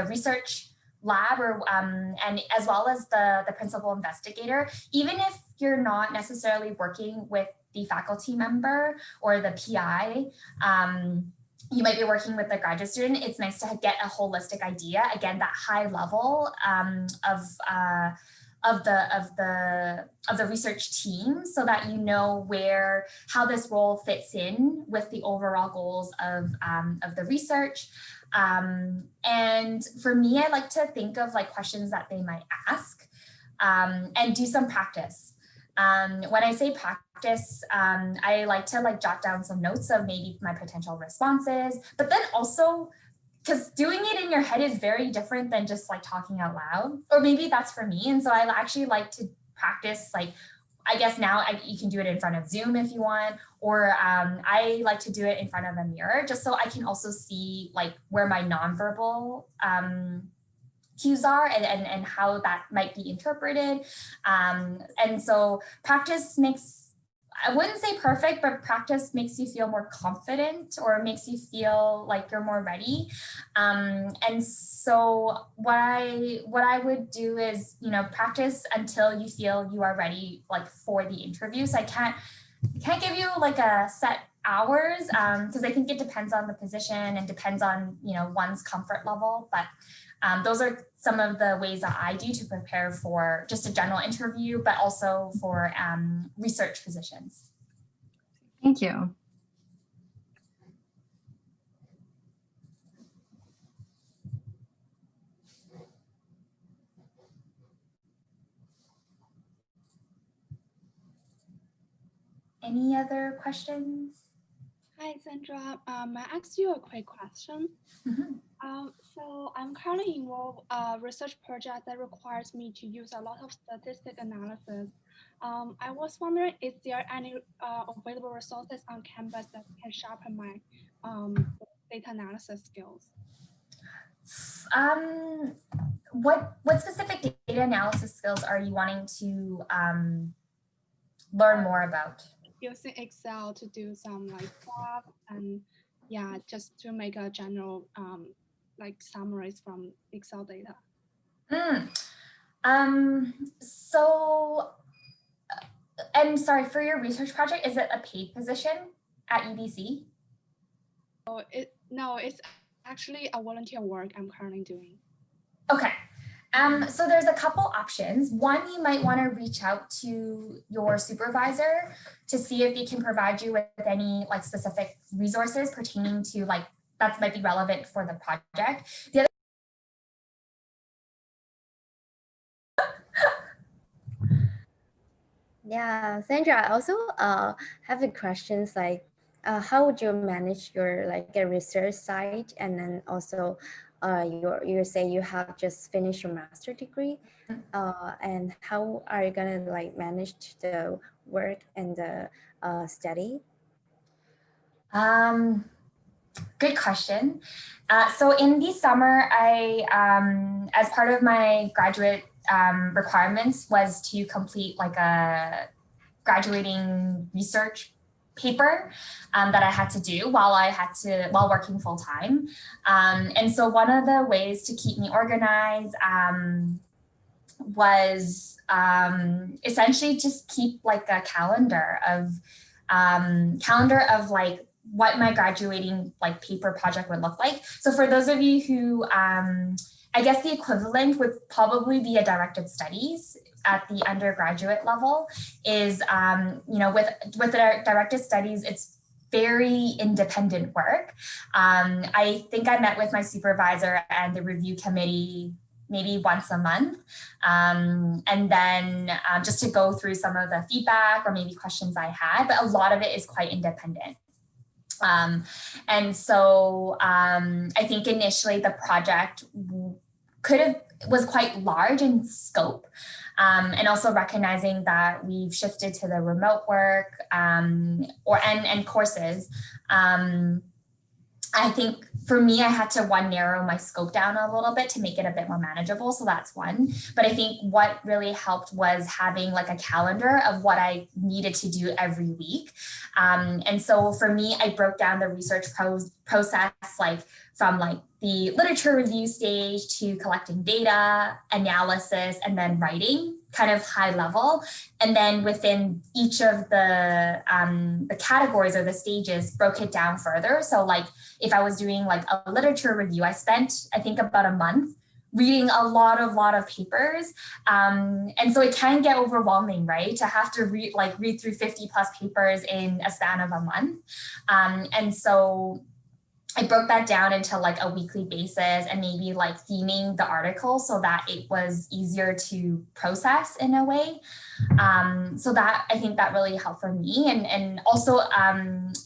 research lab or and as well as the principal investigator. Even if you're not necessarily working with the faculty member or the PI, you might be working with the graduate student. It's nice to get a holistic idea, again, that high level of the research team, so that you know how this role fits in with the overall goals of the research. And for me, I like to think of like questions that they might ask and do some practice. When I say practice, I like to like jot down some notes of maybe my potential responses, but then also, because doing it in your head is very different than just like talking out loud, or maybe that's for me. And so I actually like to practice, like, I guess now you can do it in front of Zoom if you want, or I like to do it in front of a mirror, just so I can also see like where my nonverbal cues are and how that might be interpreted. And so practice makes, I wouldn't say perfect, but practice makes you feel more confident or makes you feel like you're more ready. And so what I would do is, you know, practice until you feel you are ready, like for the interview. So I can't give you like a set hours, because I think it depends on the position and depends on, you know, one's comfort level. But those are some of the ways that I do to prepare for just a general interview, but also for research positions. Thank you. Any other questions? Hi, Sandra. May I ask you a quick question? Mm-hmm. So I'm currently involved in a research project that requires me to use a lot of statistic analysis. I was wondering, is there any available resources on campus that can sharpen my data analysis skills? What specific data analysis skills are you wanting to learn more about? Using Excel to do some like graph and yeah, just to make a general like summaries from Excel data. So, and sorry, for your research project, is it a paid position at UBC? Oh, no, it's actually a volunteer work I'm currently doing. Okay. So there's a couple options. One, you might want to reach out to your supervisor to see if they can provide you with any like specific resources pertaining to like that might be relevant for the project. The other Yeah, Sandra, I also have a questions like how would you manage your like a research site, and then also you say you have just finished your master degree, and how are you gonna like manage the work and the study? Good question. So in the summer, I, as part of my graduate requirements was to complete like a graduating research paper that I had to do while working full time. And so one of the ways to keep me organized was essentially just keep like a calendar of like what my graduating like paper project would look like. So for those of you who, I guess the equivalent would probably be a directed studies at the undergraduate level is, with the directed studies, it's very independent work. I think I met with my supervisor and the review committee maybe once a month. And then just to go through some of the feedback or maybe questions I had, but a lot of it is quite independent. And so I think initially the project was quite large in scope, and also recognizing that we've shifted to the remote work and courses. I think for me, I had to narrow my scope down a little bit to make it a bit more manageable. So that's one. But I think what really helped was having like a calendar of what I needed to do every week. And so for me, I broke down the research process like from like the literature review stage to collecting data, analysis, and then writing, kind of high level. And then within each of the categories or the stages, broke it down further. So like if I was doing like a literature review, I spent, I think, about a month reading a lot of papers. And so it can get overwhelming, right? To have to read through 50 plus papers in a span of a month. And so I broke that down into like a weekly basis and maybe like theming the article so that it was easier to process in a way. So that, I think that really helped for me. And also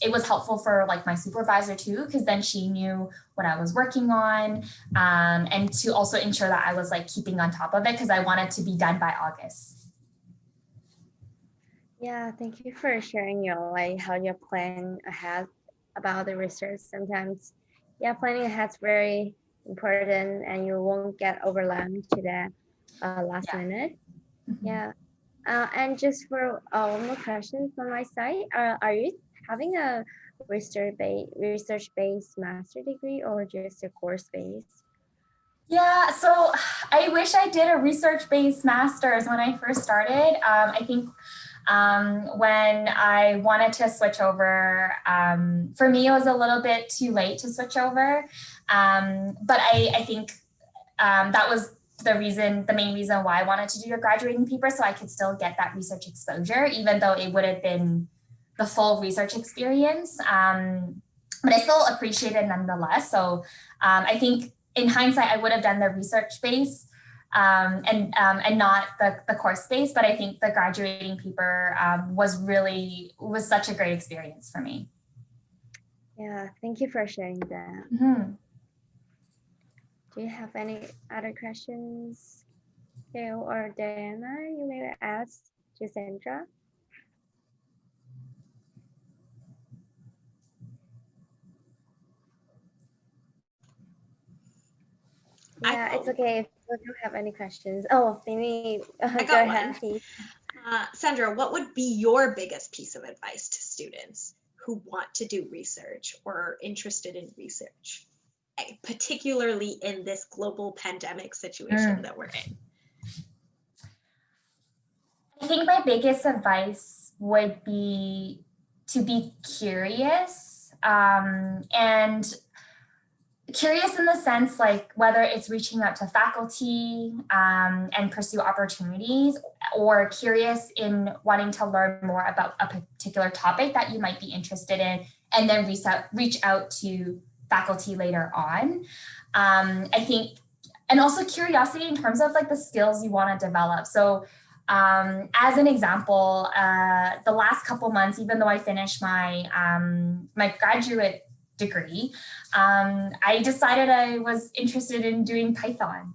it was helpful for like my supervisor too, because then she knew what I was working on, and to also ensure that I was like keeping on top of it because I wanted to be done by August. Yeah, thank you for sharing your how you plan ahead about the research. Sometimes, yeah, planning ahead is very important and you won't get overwhelmed to the last minute. Mm-hmm. Yeah. And just for one more question from my side, are you having a research-based master degree or just a course-based? Yeah, so I wish I did a research-based master's when I first started. I think when I wanted to switch over, for me, it was a little bit too late to switch over. But I think that was the main reason why I wanted to do a graduating paper, so I could still get that research exposure, even though it would have been the full research experience. But I still appreciate it nonetheless. So I think in hindsight, I would have done the research base and not the course base, but I think the graduating paper was such a great experience for me. Yeah, thank you for sharing that. Mm-hmm. Do you have any other questions, Gail or Diana? You may ask Gisandra. Yeah, it's okay if you don't have any questions. Oh, maybe go ahead. Sandra, what would be your biggest piece of advice to students who want to do research or are interested in research, particularly in this global pandemic situation that we're in? I think my biggest advice would be to be curious, and curious in the sense like whether it's reaching out to faculty and pursue opportunities, or curious in wanting to learn more about a particular topic that you might be interested in, and then reach out to faculty later on. I think, and also curiosity in terms of like the skills you want to develop. So as an example, the last couple months, even though I finished my my graduate degree, I decided I was interested in doing Python.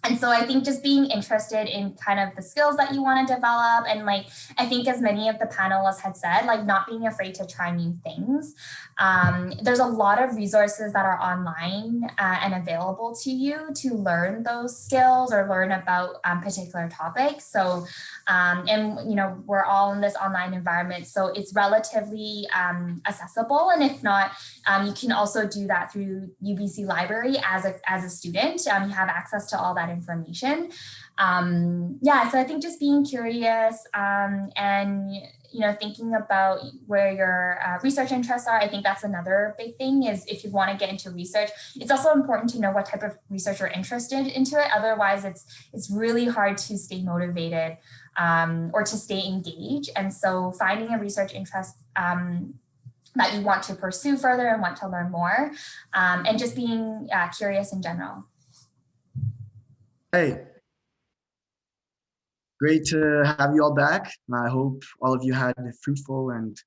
And so I think just being interested in kind of the skills that you want to develop, and like, I think as many of the panelists had said, like not being afraid to try new things. There's a lot of resources that are online and available to you to learn those skills or learn about particular topics. So, and you know, we're all in this online environment, so it's relatively accessible. And if not, you can also do that through UBC Library as a student. You have access to all that information. Yeah, so I think just being curious and you know, thinking about where your research interests are. I think that's another big thing, is if you want to get into research, it's also important to know what type of research you're interested into it. Otherwise, it's really hard to stay motivated or to stay engaged. And so finding a research interest that you want to pursue further and want to learn more, and just being curious in general. Hey, great to have you all back. I hope all of you had fruitful and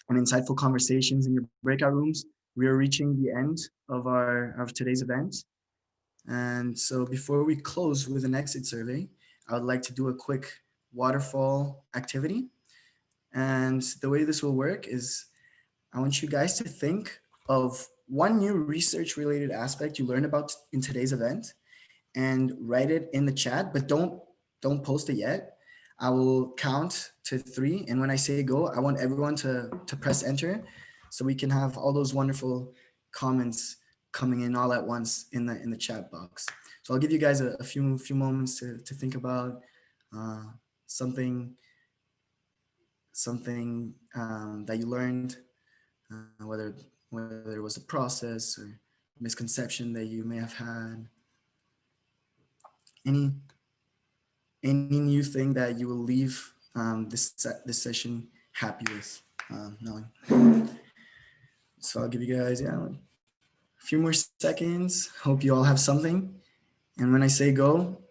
insightful conversations in your breakout rooms. We are reaching the end of today's event. And so before we close with an exit survey, I would like to do a quick waterfall activity. And the way this will work is I want you guys to think of one new research related aspect you learned about in today's event and write it in the chat, but don't post it yet. I will count to 3. And when I say go, I want everyone to press enter so we can have all those wonderful comments coming in all at once in the chat box. So I'll give you guys a few moments to think about something that you learned, whether it was a process or misconception that you may have had. Any new thing that you will leave this session happy with knowing. So I'll give you guys a few more seconds. Hope you all have something. And when I say go,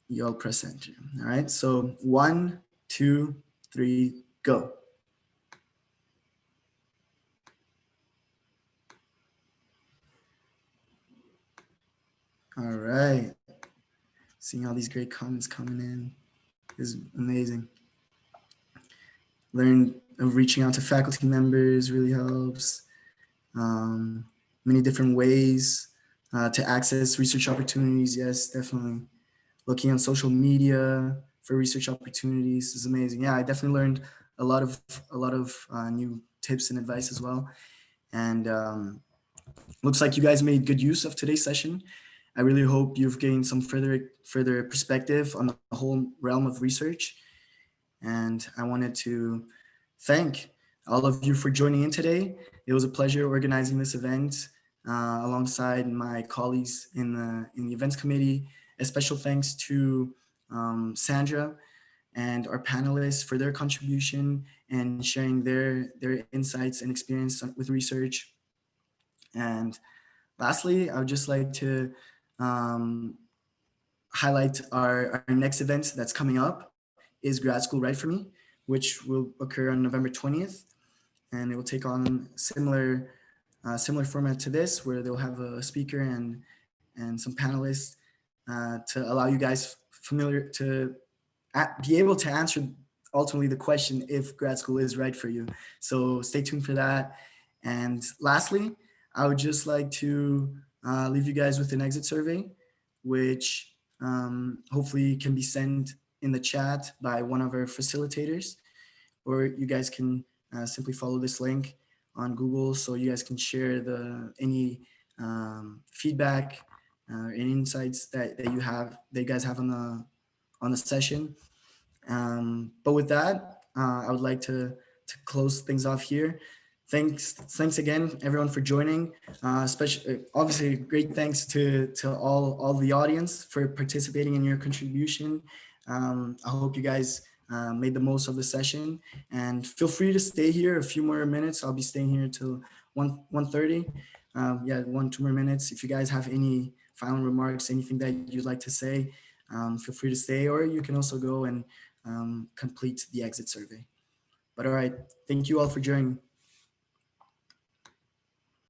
you all press enter. All right. So 1, 2, 3, go. All right. Seeing all these great comments coming in is amazing. Learn of reaching out to faculty members really helps. Many different ways to access research opportunities. Yes, definitely. Looking on social media for research opportunities is amazing. Yeah, I definitely learned a lot of new tips and advice as well. And looks like you guys made good use of today's session. I really hope you've gained some further perspective on the whole realm of research. And I wanted to thank all of you for joining in today. It was a pleasure organizing this event alongside my colleagues in the events committee. A special thanks to Sandra and our panelists for their contribution and sharing their insights and experience with research. And lastly, I would just like to highlight our next event that's coming up is Grad School Right For Me, which will occur on November 20th. And it will take on similar format to this, where they'll have a speaker and some panelists to allow you guys to be able to answer ultimately the question if grad school is right for you. So stay tuned for that. And lastly, I would just like to leave you guys with an exit survey, which hopefully can be sent in the chat by one of our facilitators, or you guys can simply follow this link on Google so you guys can share any feedback and insights that you guys have on the session. But with that, I would like to close things off here. Thanks again, everyone, for joining. Especially, obviously, great thanks to all the audience for participating in your contribution. I hope you guys made the most of the session, and feel free to stay here a few more minutes. I'll be staying here till 1:30. Yeah, 2 more minutes. If you guys have any final remarks, anything that you'd like to say, feel free to stay, or you can also go and complete the exit survey. But all right, thank you all for joining.